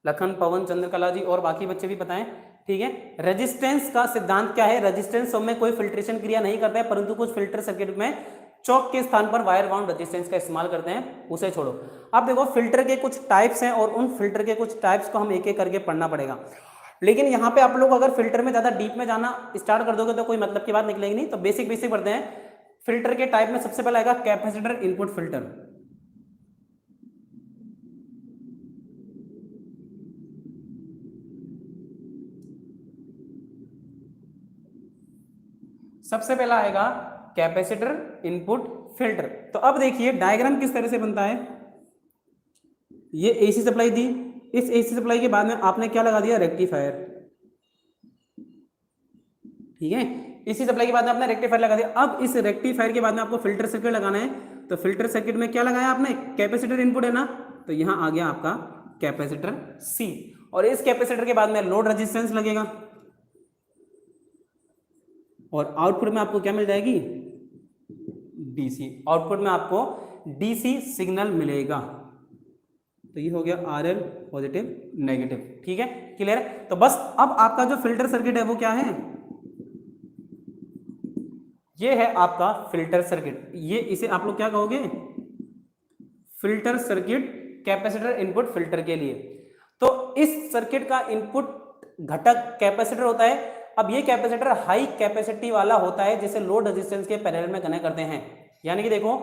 लखन, पवन, चंद्रकला जी और बाकी बच्चे भी बताएं, ठीक है। रेजिस्टेंस का सिद्धांत क्या है, रेजिस्टेंस में कोई फिल्ट्रेशन क्रिया नहीं करता है, परंतु कुछ फिल्टर सर्किट में चौक के स्थान पर वायर बाउंड रेजिस्टेंस का इस्तेमाल करते हैं, उसे छोड़ो। अब देखो फिल्टर के कुछ टाइप्स हैं और उन फिल्टर के कुछ टाइप्स को हम एक एक करके पढ़ना पड़ेगा। लेकिन यहाँ पे आप लोग अगर फिल्टर में ज्यादा डीप में जाना स्टार्ट कर दोगे तो कोई मतलब की बात निकलेगी नहीं। तो बेसिक पढ़ते हैं। फिल्टर के टाइप में सबसे पहला आएगा कैपेसिटर इनपुट फिल्टर। सबसे पहला आएगा कैपेसिटर इनपुट फिल्टर। तो अब देखिए डायग्राम किस तरह से बनता है। ये एसी सप्लाई दी, इस एसी सप्लाई के बाद में आपने क्या लगा दिया, रेक्टिफायर, ठीक है। इसी सप्लाई के बाद में आपने रेक्टिफायर लगा दिया। अब इस रेक्टिफायर के बाद में आपको फिल्टर सर्किट लगाना है। तो फिल्टर सर्किट में क्या लगाया आपने, कैपेसिटर इनपुट है ना, तो यहां आ गया आपका कैपेसिटर सी। और इस कैपेसिटर के बाद में लोड रेजिस्टेंस लगेगा और आउटपुट में आपको क्या मिल जाएगी, डीसी। आउटपुट में आपको डीसी सिग्नल मिलेगा। तो ये हो गया आरएल पॉजिटिव नेगेटिव, ठीक है, क्लियर है। तो बस अब आपका जो फिल्टर सर्किट है वो क्या है, ये है आपका फिल्टर सर्किट। ये इसे आप लोग क्या कहोगे, filter circuit capacitor input filter के लिए। तो इस सर्किट का इनपुट घटक कैपेसिटर होता है। अब ये कैपेसिटर हाई कैपेसिटी वाला होता है जिसे लोड रेजिस्टेंस के पैरेलल में कनेक्ट करते हैं। यानी कि देखो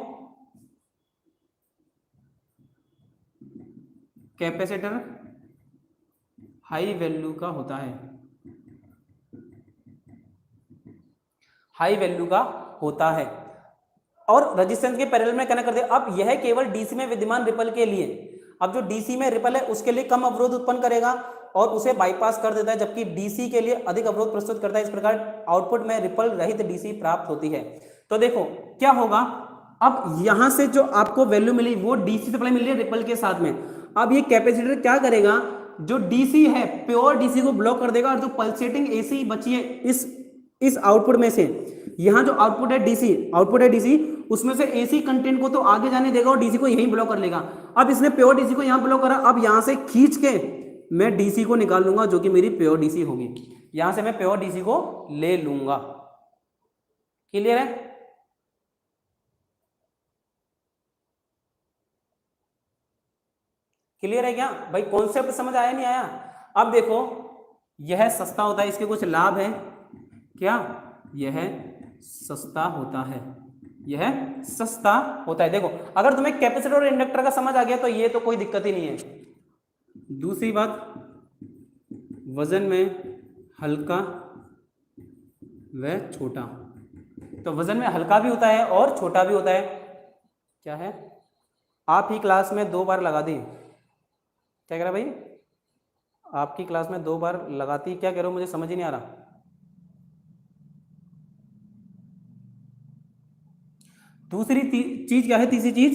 कैपेसिटर हाई वैल्यू का होता है, हाई वैल्यू का होता है और रेजिस्टेंस के पैरेलल में कनेक्ट करते हैं। अब यह केवल डीसी में विद्यमान रिपल के लिए, अब जो डीसी में रिपल है उसके लिए कम अवरोध उत्पन्न करेगा और उसे बाईपास कर देता है, जबकि डीसी के लिए अधिक अवरोध प्रस्तुत करता है। इस प्रकार आउटपुट में रिपल रहित डीसी प्राप्त होती है। तो देखो क्या होगा, अब यहां से जो आपको वैल्यू मिली वो डीसी सप्लाई मिली है रिपल के साथ में। अब ये कैपेसिटर क्या करेगा, जो डीसी है प्योर डीसी को ब्लॉक कर देगा और जो पल्सेटिंग एसी बची है इस आउटपुट में से, यहां जो आउटपुट है डीसी उसमें से एसी कंटेंट को तो आगे जाने देगा और डीसी को यहीं ब्लॉक कर लेगा। अब इसने प्योर डीसी को यहां ब्लॉक करा, अब यहां से खींच के मैं डीसी को निकाल लूंगा जो कि मेरी प्योर डीसी होगी। यहां से मैं प्योर डीसी को ले लूंगा, क्लियर है। क्लियर है क्या भाई? कॉन्सेप्ट समझ आया नहीं आया? अब देखो, यह सस्ता होता है, इसके कुछ लाभ है क्या? यह सस्ता होता है, यह सस्ता होता है। देखो, अगर तुम्हें कैपेसिटर और इंडक्टर का समझ आ गया तो ये तो कोई दिक्कत ही नहीं है। दूसरी बात, वजन में हल्का व छोटा। तो वजन में हल्का भी होता है और छोटा भी होता है। क्या है? आप ही क्लास में 2 बार लगा दी। क्या कह रहा भाई? आपकी क्लास में 2 बार लगाती, क्या कह रहे हो? मुझे समझ ही नहीं आ रहा। दूसरी चीज क्या है? तीसरी चीज,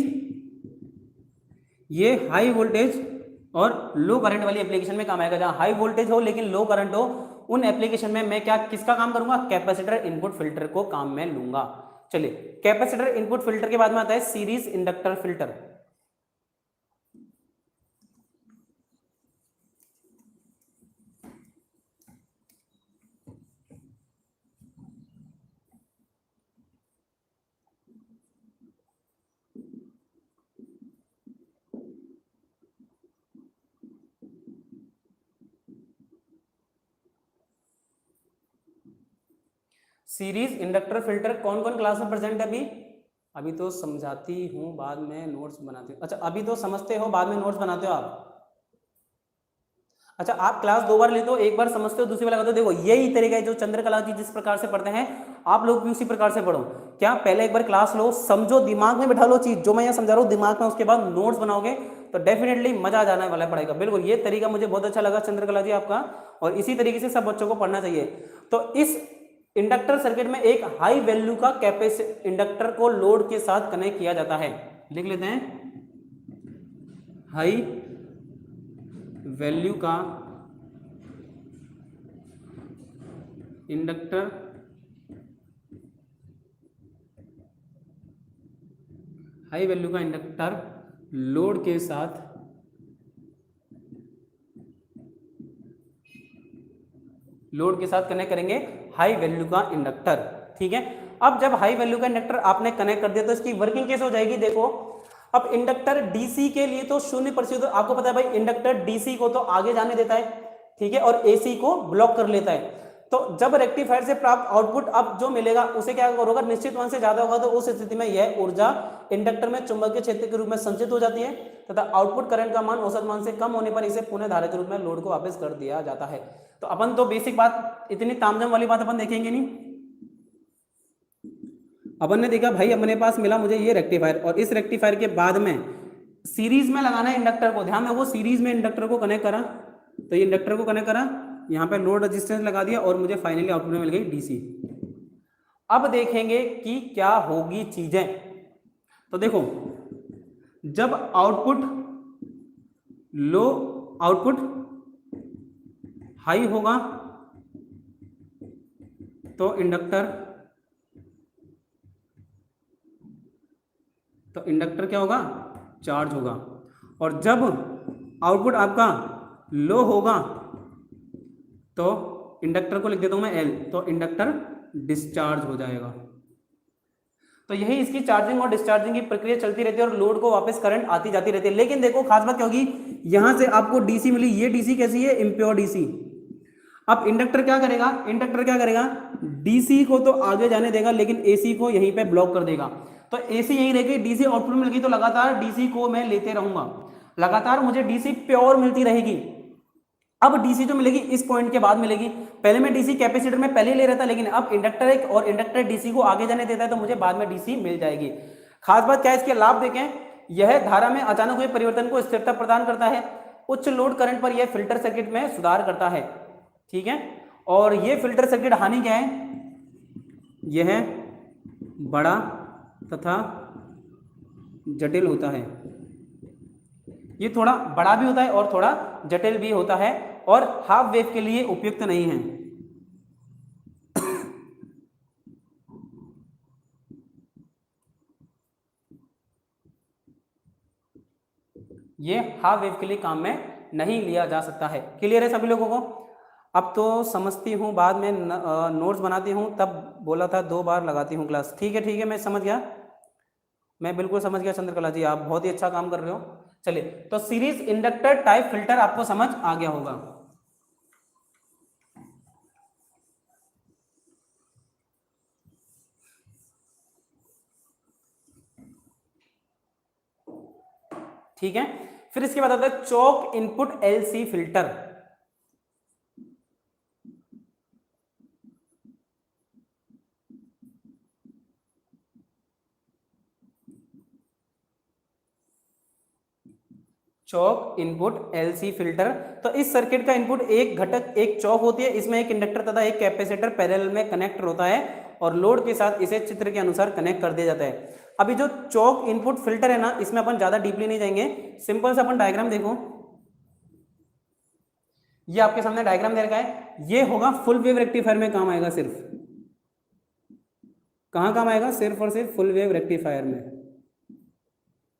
ये हाई वोल्टेज और लो करंट वाली एप्लीकेशन में काम आएगा। जहां हाई वोल्टेज हो लेकिन लो करंट हो, उन एप्लीकेशन में मैं क्या किसका काम करूंगा? कैपेसिटर इनपुट फिल्टर को काम में लूंगा। चलिए, कैपेसिटर इनपुट फिल्टर के बाद में आता है series inductor filter. Series inductor filter कौन कौन क्लास में प्रेजेंट है अभी? अभी तो समझाती हूँ, बाद में नोट्स बनाते हो। अच्छा, अभी तो समझते हो, बाद में नोट्स बनाते हो आप। अच्छा, आप क्लास 2 बार लेते हो, एक बार समझते हो, दूसरी बार लगाते हो। देखो, यही तरीका है जो चंद्रकला जी जिस प्रकार से पढ़ते हैं, आप लोग भी उसी प्रकार से पढ़ो। क्या? पहले एक बार क्लास लो, समझो, दिमाग में बैठा लो चीज जो मैं यहाँ समझा रहा हूँ दिमाग में, उसके बाद नोट्स बनाओगे तो डेफिनेटली मजा आ जाने वाला है पढ़ाई का। बिल्कुल, ये तरीका मुझे बहुत अच्छा लगा चंद्रकला जी आपका, और इसी तरीके से सब बच्चों को पढ़ना चाहिए। तो इस इंडक्टर सर्किट में एक हाई वैल्यू का कैपेसिटर इंडक्टर को लोड के साथ कनेक्ट किया जाता है। लिख लेते हैं, हाई वैल्यू का इंडक्टर हाई वैल्यू का इंडक्टर लोड के साथ कनेक्ट करेंगे हाई वैल्यू का इंडक्टर। ठीक है, अब जब हाई वैल्यू का इंडक्टर आपने कनेक्ट कर दिया तो इसकी वर्किंग कैसे हो जाएगी? देखो, अब इंडक्टर डीसी के लिए तो 0%, आपको पता है भाई इंडक्टर डीसी को तो आगे जाने देता है, ठीक है, और एसी को ब्लॉक कर लेता है। तो जब रेक्टिफायर से प्राप्त आउटपुट अब जो मिलेगा उसे क्या होगा? निश्चित मान से ज्यादा होगा, तो उस स्थिति में यह ऊर्जा इंडक्टर में चुंबकीय क्षेत्र के रूप में संचित हो जाती है तथा आउटपुट करंट का मान औसत मान से कम होने पर इसे पुनः धारा के रूप में लोड को वापस कर दिया जाता है। तो अपन तो बेसिक बात, इतनी तामझाम वाली बात अपन देखेंगे नहीं। अपन ने देखा भाई, अपने पास मिला मुझे ये रेक्टिफायर, और इस रेक्टिफायर के बाद में सीरीज में लगाना है इंडक्टर को। ध्यान रखो, सीरीज में इंडक्टर को कनेक्ट करा, तो ये इंडक्टर को कनेक्ट करा, यहाँ पे लोड रेजिस्टेंस लगा दिया, और मुझे फाइनली आउटपुट में मिल गई डीसी। अब देखेंगे कि क्या होगी चीजें। तो देखो, जब आउटपुट हाई होगा तो इंडक्टर क्या होगा? चार्ज होगा। और जब आउटपुट आपका लो होगा तो इंडक्टर को लिख देता हूं मैं एल, तो इंडक्टर डिस्चार्ज हो जाएगा। तो यही इसकी चार्जिंग और डिस्चार्जिंग की प्रक्रिया चलती रहती है और लोड को वापस करंट आती जाती रहती है। लेकिन देखो, खास बात क्या होगी, यहां से आपको डीसी मिली, ये डीसी कैसी है? Impure DC. अब इंडक्टर क्या करेगा? डीसी को तो आगे जाने देगा लेकिन एसी को यहीं पे ब्लॉक कर देगा। तो एसी यहीं रहेगी, डीसी आउटपुट में लगी, तो लगातार डीसी को मैं लेते रहूंगा, लगातार मुझे डीसी प्योर मिलती रहेगी। अब डीसी जो मिलेगी इस पॉइंट के बाद मिलेगी। पहले मैं डीसी कैपेसिटर में पहले ले रहा था, लेकिन अब इंडक्टर एक और इंडक्टर डीसी को आगे जाने देता है, तो मुझे बाद में डीसी मिल जाएगी। खास बात क्या है, इसके लाभ देखें, यह धारा में अचानक हुए परिवर्तन को स्थिरता प्रदान करता है, उच्च लोड करंट पर यह फिल्टर सर्किट में सुधार करता है। ठीक है, और ये फिल्टर सर्किट हानि क्या है? यह बड़ा तथा जटिल होता है। ये थोड़ा बड़ा भी होता है और थोड़ा जटिल भी होता है, और हाफ वेव के लिए उपयुक्त नहीं है। ये हाफ वेव के लिए काम में नहीं लिया जा सकता है। क्लियर है सभी लोगों को? अब तो समझती हूँ, बाद में नोट्स बनाती हूँ, तब बोला था 2 बार लगाती हूँ क्लास। ठीक है, मैं समझ गया, मैं बिल्कुल समझ गया चंद्रकला जी, आप बहुत ही अच्छा काम कर रहे हो। चलिए, तो सीरीज इंडक्टर टाइप फिल्टर आपको समझ आ गया होगा। ठीक है, फिर इसके बाद आता है चोक इनपुट एलसी फिल्टर। चौक इनपुट एलसी फिल्टर। तो इस सर्किट का इनपुट एक घटक एक चौक होती है, इसमें एक इंडक्टर तथा एक कैपेसिटर पैरेलल में कनेक्ट होता है और लोड के साथ इसे चित्र के अनुसार कनेक्ट कर दिया जाता है। अभी जो चौक इनपुट फिल्टर है ना, इसमें अपन ज्यादा डीपली नहीं जाएंगे, सिंपल सा अपन डायग्राम देखो, ये आपके सामने डायग्राम दे रखा है, ये होगा फुल वेव रेक्टिफायर में काम आएगा। सिर्फ कहां काम आएगा? सिर्फ और सिर्फ फुल वेव रेक्टिफायर में।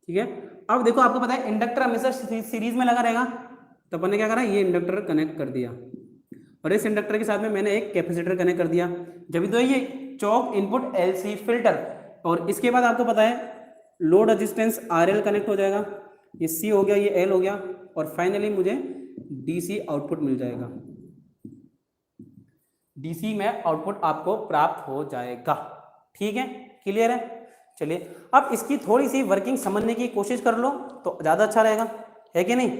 ठीक है, अब देखो आपको पता है इंडक्टर हमेशा सीरीज में लगा रहेगा, तो अपन ने क्या करा, ये इंडक्टर कनेक्ट कर दिया और इस इंडक्टर के साथ में मैंने एक कैपेसिटर कनेक्ट कर दिया, जब तो ये चौक इनपुट एलसी फिल्टर। और इसके बाद आपको पता है लोड रेजिस्टेंस आरएल कनेक्ट हो जाएगा, ये सी हो गया, ये एल हो गया, और फाइनली मुझे डीसी आउटपुट मिल जाएगा। डीसी में आउटपुट आपको प्राप्त हो जाएगा। ठीक है, क्लियर है? चलिए, अब इसकी थोड़ी सी वर्किंग समझने की कोशिश कर लो तो ज्यादा अच्छा रहेगा, है कि नहीं?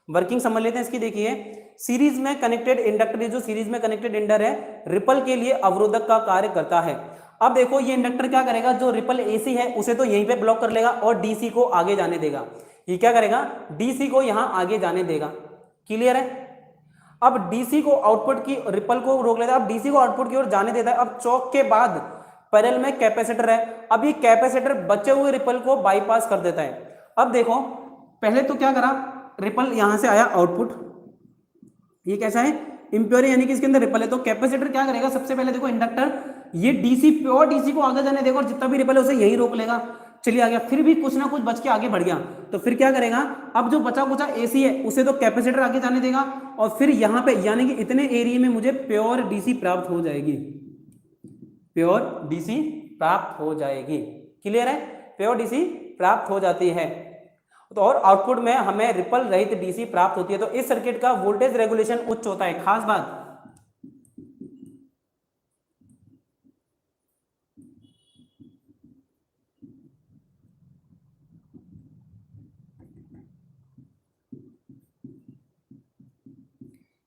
वर्किंग समझ लेते हैं इसकी। देखिए, सीरीज में कनेक्टेड इंडक्टर, जो सीरीज में कनेक्टेड इंडक्टर है, रिपल के लिए अवरोधक का कार्य करता है। अब देखो ये इंडक्टर क्या करेगा, जो रिपल एसी है उसे तो यहीं पे ब्लॉक कर लेगा और डीसी को आगे जाने देगा। ये क्या करेगा, डीसी को यहां आगे जाने देगा। क्लियर है? अब डीसी को आउटपुट की रिपल को रोक लेता है, अब डीसी को आउटपुट की ओर जाने देता है। अब चौक के बाद पैरेलल में कैपेसिटर है, अब ये कैपेसिटर बचे हुए रिपल को बाईपास कर देता है। अब देखो, पहले तो क्या करा, रिपल यहां से आया आउटपुट, ये कैसा है, इंप्योर है, यानी कि इसके अंदर रिपल है। तो कैपेसिटर क्या करेगा, सबसे पहले देखो इंडक्टर ये डीसी प्योर डीसी को आगे जाने देगा और जितना भी रिपल है उसे यही रोक लेगा। चलिए आ गया, फिर भी कुछ ना कुछ बच के आगे बढ़ गया, तो फिर क्या करेगा, अब जो बचा कुचा एसी है उसे तो कैपेसिटर आगे जाने देगा और फिर यहां पे यानी कि इतने एरिया में मुझे प्योर डीसी प्राप्त हो जाएगी, प्योर डीसी प्राप्त हो जाएगी। क्लियर है? प्योर डीसी प्राप्त हो जाती है, तो और आउटपुट में हमें रिपल रहित डीसी प्राप्त होती है। तो इस सर्किट का वोल्टेज रेगुलेशन उच्च होता है। खास बात,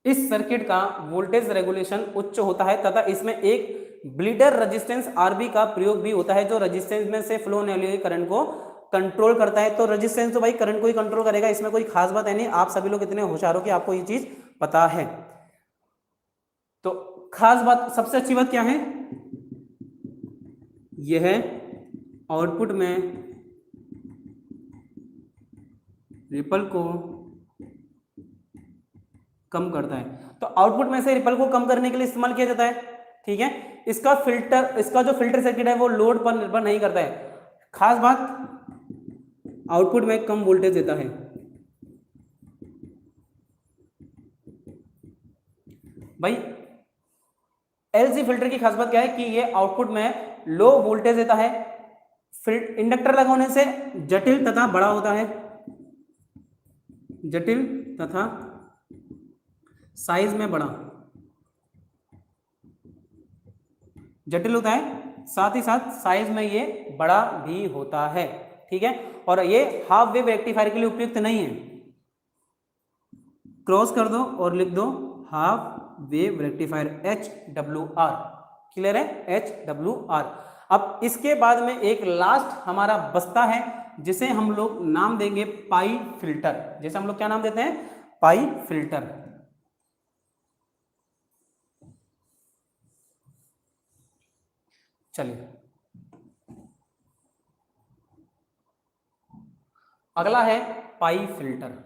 इस सर्किट का वोल्टेज रेगुलेशन उच्च होता है तथा इसमें एक ब्लीडर रेजिस्टेंस आरबी का प्रयोग भी होता है, जो रेजिस्टेंस में से फ्लो होने वाले करंट को कंट्रोल करता है। तो रेजिस्टेंस तो भाई करंट को ही कंट्रोल करेगा, इसमें कोई खास बात है नहीं। आप सभी लोग इतने होशियार हो कि आपको ये चीज पता है। तो खास बात, सबसे अच्छी बात क्या है, यह है आउटपुट में रिपल को कम करता है। तो आउटपुट में से रिपल को कम करने के लिए इस्तेमाल किया जाता है। ठीक है, इसका फिल्टर, इसका जो फिल्टर सर्किट है वो लोड पर निर्भर नहीं करता है। खास बात, आउटपुट में कम वोल्टेज देता है। भाई एलसी फिल्टर की खास बात क्या है कि ये आउटपुट में लो वोल्टेज देता है। इंडक्टर लगाने से जटिल तथा बड़ा होता है, जटिल तथा साइज में बड़ा, जटिल होता है, साथ ही साथ साइज में ये बड़ा भी होता है। ठीक है, और ये हाफ वेव रेक्टिफायर के लिए उपयुक्त नहीं है। क्रॉस कर दो और लिख दो half wave rectifier, HWR। Clear है? HWR। अब इसके बाद में एक लास्ट हमारा बचता है जिसे हम लोग नाम देंगे पाई फिल्टर। जैसे हम लोग क्या नाम देते हैं, पाई फिल्टर। चलिए, अगला है पाई फिल्टर।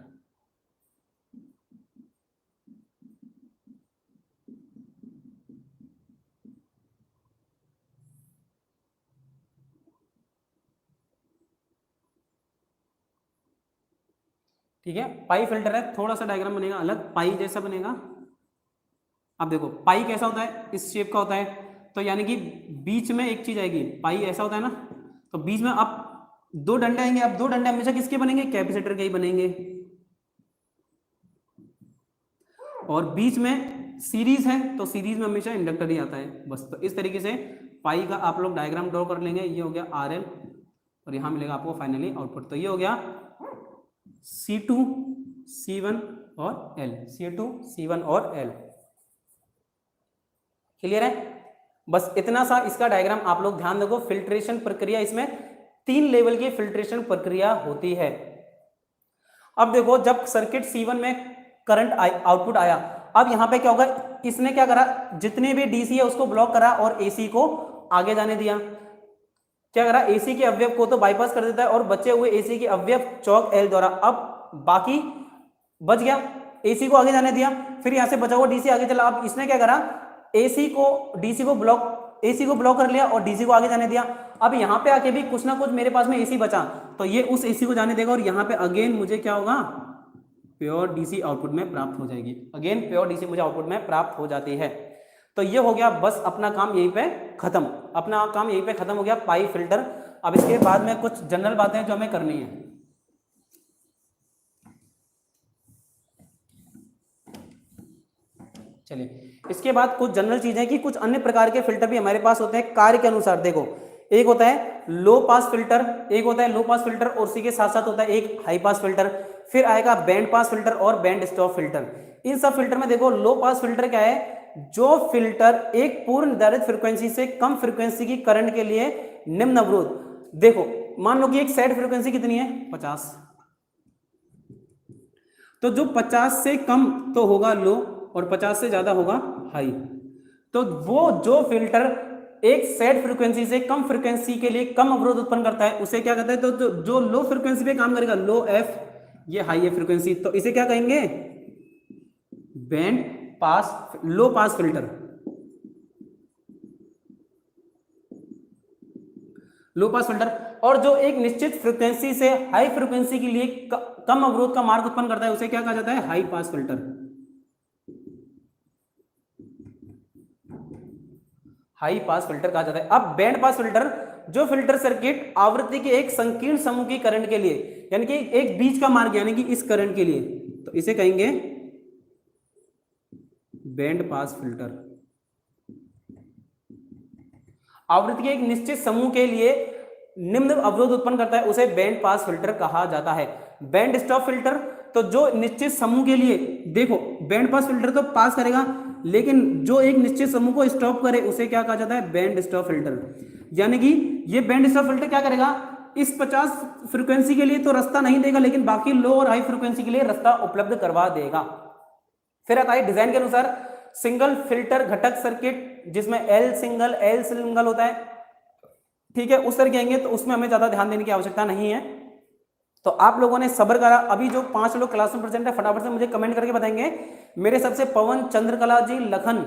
ठीक है, पाई फिल्टर है, थोड़ा सा डायग्राम बनेगा अलग, पाई जैसा बनेगा। अब देखो पाई कैसा होता है, इस शेप का होता है, तो यानी कि बीच में एक चीज आएगी, पाई ऐसा होता है ना, तो बीच में अब दो डंडे आएंगे, अब दो डंडे हमेशा किसके बनेंगे, कैपेसिटर के ही बनेंगे, और बीच में सीरीज है तो सीरीज में हमेशा इंडक्टर ही आता है बस। तो इस तरीके से पाई का आप लोग डायग्राम ड्रॉ कर लेंगे। ये हो गया RL और यहाँ मिलेगा आपको फाइनली आउटपुट। तो ये हो गया C2 C1 और L, C2 C1 और L। क्लियर है? बस इतना सा इसका डायग्राम आप लोग ध्यान रखो। फिल्ट्रेशन प्रक्रिया, इसमें 3 लेवल की फिल्ट्रेशन प्रक्रिया होती है। अब देखो, जब सर्किट C1 में करंट आउटपुट आया, अब यहां पे क्या होगा, इसने क्या करा, जितने भी DC है उसको ब्लॉक करा और AC को आगे जाने दिया। क्या करा, AC के अवयव को तो बाईपास कर देता है और बचे हुए AC के अवयव चौक L द्वारा, अब बाकी बच गया, AC को आगे जाने दिया, फिर यहां से बचा हुआ DC आगे चला। अब इसने क्या करा, AC को ब्लॉक कर लिया और DC को आगे जाने दिया। अब यहाँ पे आके भी कुछ ना कुछ मेरे पास में AC बचा, तो ये उस AC को जाने देगा और यहाँ पे अगेन मुझे क्या होगा, प्योर DC आउटपुट में प्राप्त हो जाएगी। अगेन प्योर DC मुझे आउटपुट में प्राप्त हो जाती है। तो ये हो गया, बस अपना काम यहीं पे खत्म, अपना काम यहीं पे खत्म हो गया, पाई फिल्टर। अब इसके बाद में कुछ जनरल बातें जो हमें करनी है। चलिए, इसके बाद कुछ जनरल चीजें कि कुछ अन्य प्रकार के फिल्टर भी हमारे पास होते हैं कार्य के अनुसार। देखो, एक होता है लो पास फिल्टर, एक होता है लो पास फिल्टर और उसी के साथ साथ होता है एक हाई पास फिल्टर, फिर आएगा बैंड पास फिल्टर और बैंड स्टॉप फिल्टर। इन सब फिल्टर में देखो, लो पास फिल्टर क्या है, जो फिल्टर एक पूर्व निर्धारित फ्रीक्वेंसी से कम फ्रीक्वेंसी की करंट के लिए निम्न अवरोध, देखो मान लो कि एक सेट फ्रीक्वेंसी कितनी है, 50, तो जो 50 से कम तो होगा लो और 50 से ज्यादा होगा हाई। तो वो जो फिल्टर एक सेट फ्रीक्वेंसी से कम फ्रीक्वेंसी के लिए कम अवरोध उत्पन्न करता है उसे क्या कहते हैं, तो जो लो फ्रीक्वेंसी पे काम करेगा, लो F, ये हाई है फ्रीक्वेंसी, तो इसे क्या कहेंगे, बैंड पास लो पास फिल्टर, लो पास फिल्टर। और जो एक निश्चित फ्रीक्वेंसी से हाई फ्रीक्वेंसी के लिए कम अवरोध का मार्ग उत्पन्न करता है उसे क्या कहा जाता है, high pass filter, high pass filter कहा जाता है। अब बैंड पास फिल्टर, जो फिल्टर सर्किट आवृत्ति के एक संकीर्ण समूह की करंट के लिए, यानी कि एक बीच का मार्ग, यानी कि इस करंट के लिए, तो इसे कहेंगे बैंड पास फिल्टर। आवृत्ति के एक निश्चित समूह के लिए निम्न अवरोध उत्पन्न करता है उसे बैंड पास फिल्टर कहा जाता है। बैंड स्टॉप फिल्टर, तो जो निश्चित समूह के लिए, देखो बैंड पास फिल्टर तो पास करेगा लेकिन जो एक निश्चित समूह को स्टॉप करे उसे क्या कहा जाता है, बैंड स्टॉप फिल्टर। यानी कि ये बैंड स्टॉप फिल्टर क्या करेगा, इस 50 फ्रीक्वेंसी के लिए तो रास्ता नहीं देगा लेकिन बाकी लो और हाई फ्रीक्वेंसी के लिए रास्ता उपलब्ध करवा देगा। फिर आता है डिजाइन के अनुसार सिंगल फिल्टर घटक सर्किट, जिसमें L सिंगल होता है, ठीक है, उस तरह कहेंगे तो उसमें हमें ज्यादा ध्यान देने की आवश्यकता नहीं है। तो आप लोगों ने सब्र करा, अभी जो 5 लोग क्लास में प्रेजेंट है फटाफट से मुझे कमेंट करके बताएंगे। मेरे सबसे पवन, चंद्रकला जी, लखन,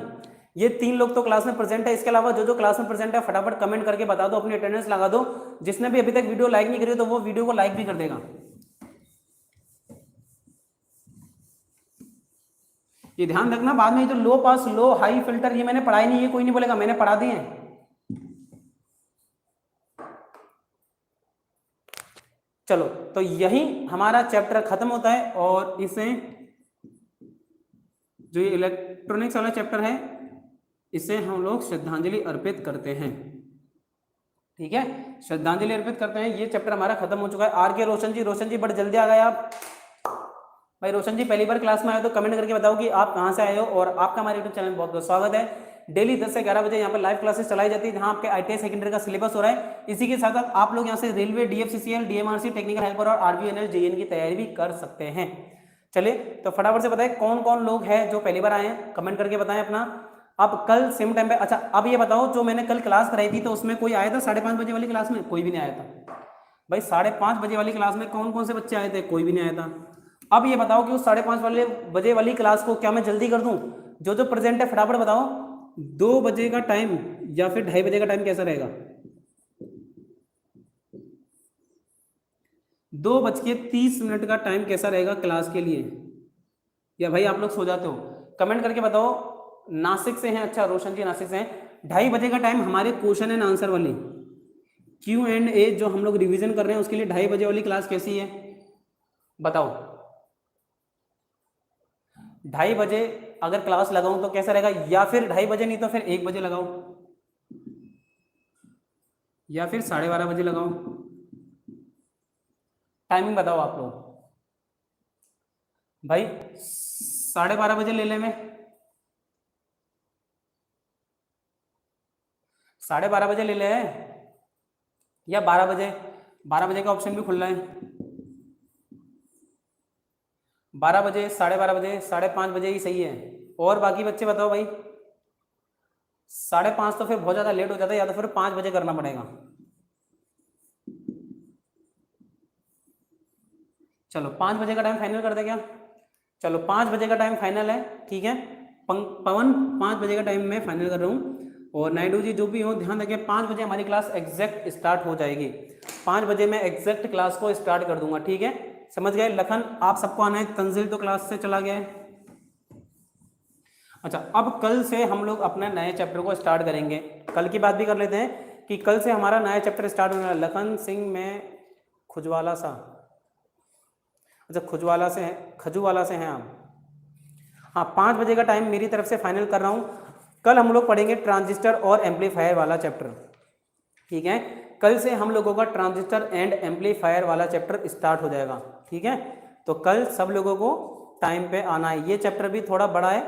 ये 3 लोग तो क्लास में प्रेजेंट है। इसके अलावा जो क्लास में प्रेजेंट है फटाफट कमेंट करके बता दो, अपनी अटेंडेंस लगा दो। जिसने भी अभी तक वीडियो लाइक नहीं करी तो वो वीडियो को लाइक भी कर देगा। ये ध्यान रखना, बाद में जो लो पास लो हाई फिल्टर ये मैंने पढ़ाई नहीं है, कोई नहीं बोलेगा मैंने पढ़ा दिए हैं। चलो, तो यही हमारा चैप्टर खत्म होता है और इसे जो ये इलेक्ट्रॉनिक्स वाला चैप्टर है इसे हम लोग श्रद्धांजलि अर्पित करते हैं। ठीक है, श्रद्धांजलि अर्पित करते हैं। ये चैप्टर हमारा खत्म हो चुका है। आर के रोशन जी बड़े जल्दी आ गए आप। भाई रोशन जी, पहली बार क्लास में आए तो कमेंट करके बताओ कि आप कहाँ से आए हो और आपका हमारे यूट्यूब चैनल में बहुत बहुत स्वागत है। डेली 10 से 11 बजे यहाँ पर लाइव क्लासेस चलाई जाती है, जहाँ आपके ITI सेकेंडरी का सिलेबस हो रहा है। इसी के साथ साथ आप लोग यहाँ से railway, DFCCL, DMRC, technical helper और RVNL JN की तैयारी भी कर सकते हैं। चलिए, तो फटाफट से बताएं कौन कौन लोग हैं जो पहली बार आए हैं, कमेंट करके बताएं अपना। अब कल सेम टाइम पे, अच्छा अब ये बताओ, जो मैंने कल क्लास कराई थी तो उसमें कोई आया था 5:30 बजे वाली क्लास में? कोई भी नहीं आया था। भाई 5:30 बजे वाली क्लास में कौन कौन से बच्चे आए थे? कोई भी नहीं आया था। अब ये बताओ कि उस 5:30 बजे वाली क्लास को क्या मैं जल्दी कर दूं? जो प्रेजेंट है फटाफट बताओ, 2 बजे का टाइम या फिर 2:30 बजे का टाइम कैसा रहेगा? 2:30 का टाइम कैसा रहेगा क्लास के लिए? या भाई आप लोग सो जाते हो? कमेंट करके बताओ। नासिक से हैं, अच्छा रोशन जी नासिक से हैं। 2:30 बजे का टाइम हमारे क्वेश्चन एंड आंसर वाली, Q&A जो हम लोग रिवीजन कर रहे हैं उसके लिए 2:30 बजे वाली क्लास कैसी है बताओ? 2:30 बजे अगर क्लास लगाऊं तो कैसा रहेगा? या फिर 2:30 बजे नहीं तो फिर 1 बजे लगाओ, या फिर 12:30 बजे लगाओ? टाइमिंग बताओ आप लोग भाई। 12:30 बजे ले ले मैं, 12:30 बजे ले ले या 12 बजे? 12 बजे का ऑप्शन भी खुल रहा है। 12 बजे, 12:30 बजे, 5:30 बजे ही सही है। और बाकी बच्चे बताओ भाई। 5:30 तो फिर बहुत ज़्यादा लेट हो जाता है, या तो फिर 5 बजे करना पड़ेगा। चलो 5 बजे का टाइम फाइनल कर दे क्या? चलो 5 बजे का टाइम फाइनल है, ठीक है। पवन 5 बजे का टाइम मैं फाइनल कर रहा हूँ। और नायडू जी जो भी हो ध्यान रखें, 5 बजे हमारी क्लास एग्जैक्ट स्टार्ट हो जाएगी। 5 बजे मैं एग्जैक्ट क्लास को स्टार्ट कर दूंगा, ठीक है। समझ गए? लखन आप सबको आना है, तंजिल तो क्लास से चला गया है। अच्छा, अब कल से हम लोग अपने नए चैप्टर को स्टार्ट करेंगे। कल की बात भी कर लेते हैं कि कल से हमारा नया चैप्टर स्टार्ट होने वाला है। लखन सिंह में खुजवाला सा, अच्छा खुजवाला से है, खजूवाला से हैं आप। हाँ 5 बजे का टाइम मेरी तरफ से फाइनल कर रहा हूँ। कल हम लोग पढ़ेंगे ट्रांजिस्टर और एम्पलीफायर वाला चैप्टर, ठीक है। कल से हम लोगों का ट्रांजिस्टर एंड एम्पलीफायर वाला चैप्टर स्टार्ट हो जाएगा, ठीक है। तो कल सब लोगों को टाइम पे आना है। ये चैप्टर भी थोड़ा बड़ा है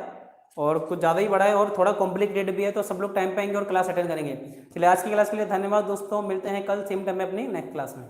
और कुछ ज़्यादा ही बड़ा है और थोड़ा कॉम्प्लिकेटेड भी है, तो सब लोग टाइम पे आएंगे और क्लास अटेंड करेंगे। चलिए आज की क्लास के लिए धन्यवाद दोस्तों, मिलते हैं कल सेम टाइम में अपनी नेक्स्ट क्लास में।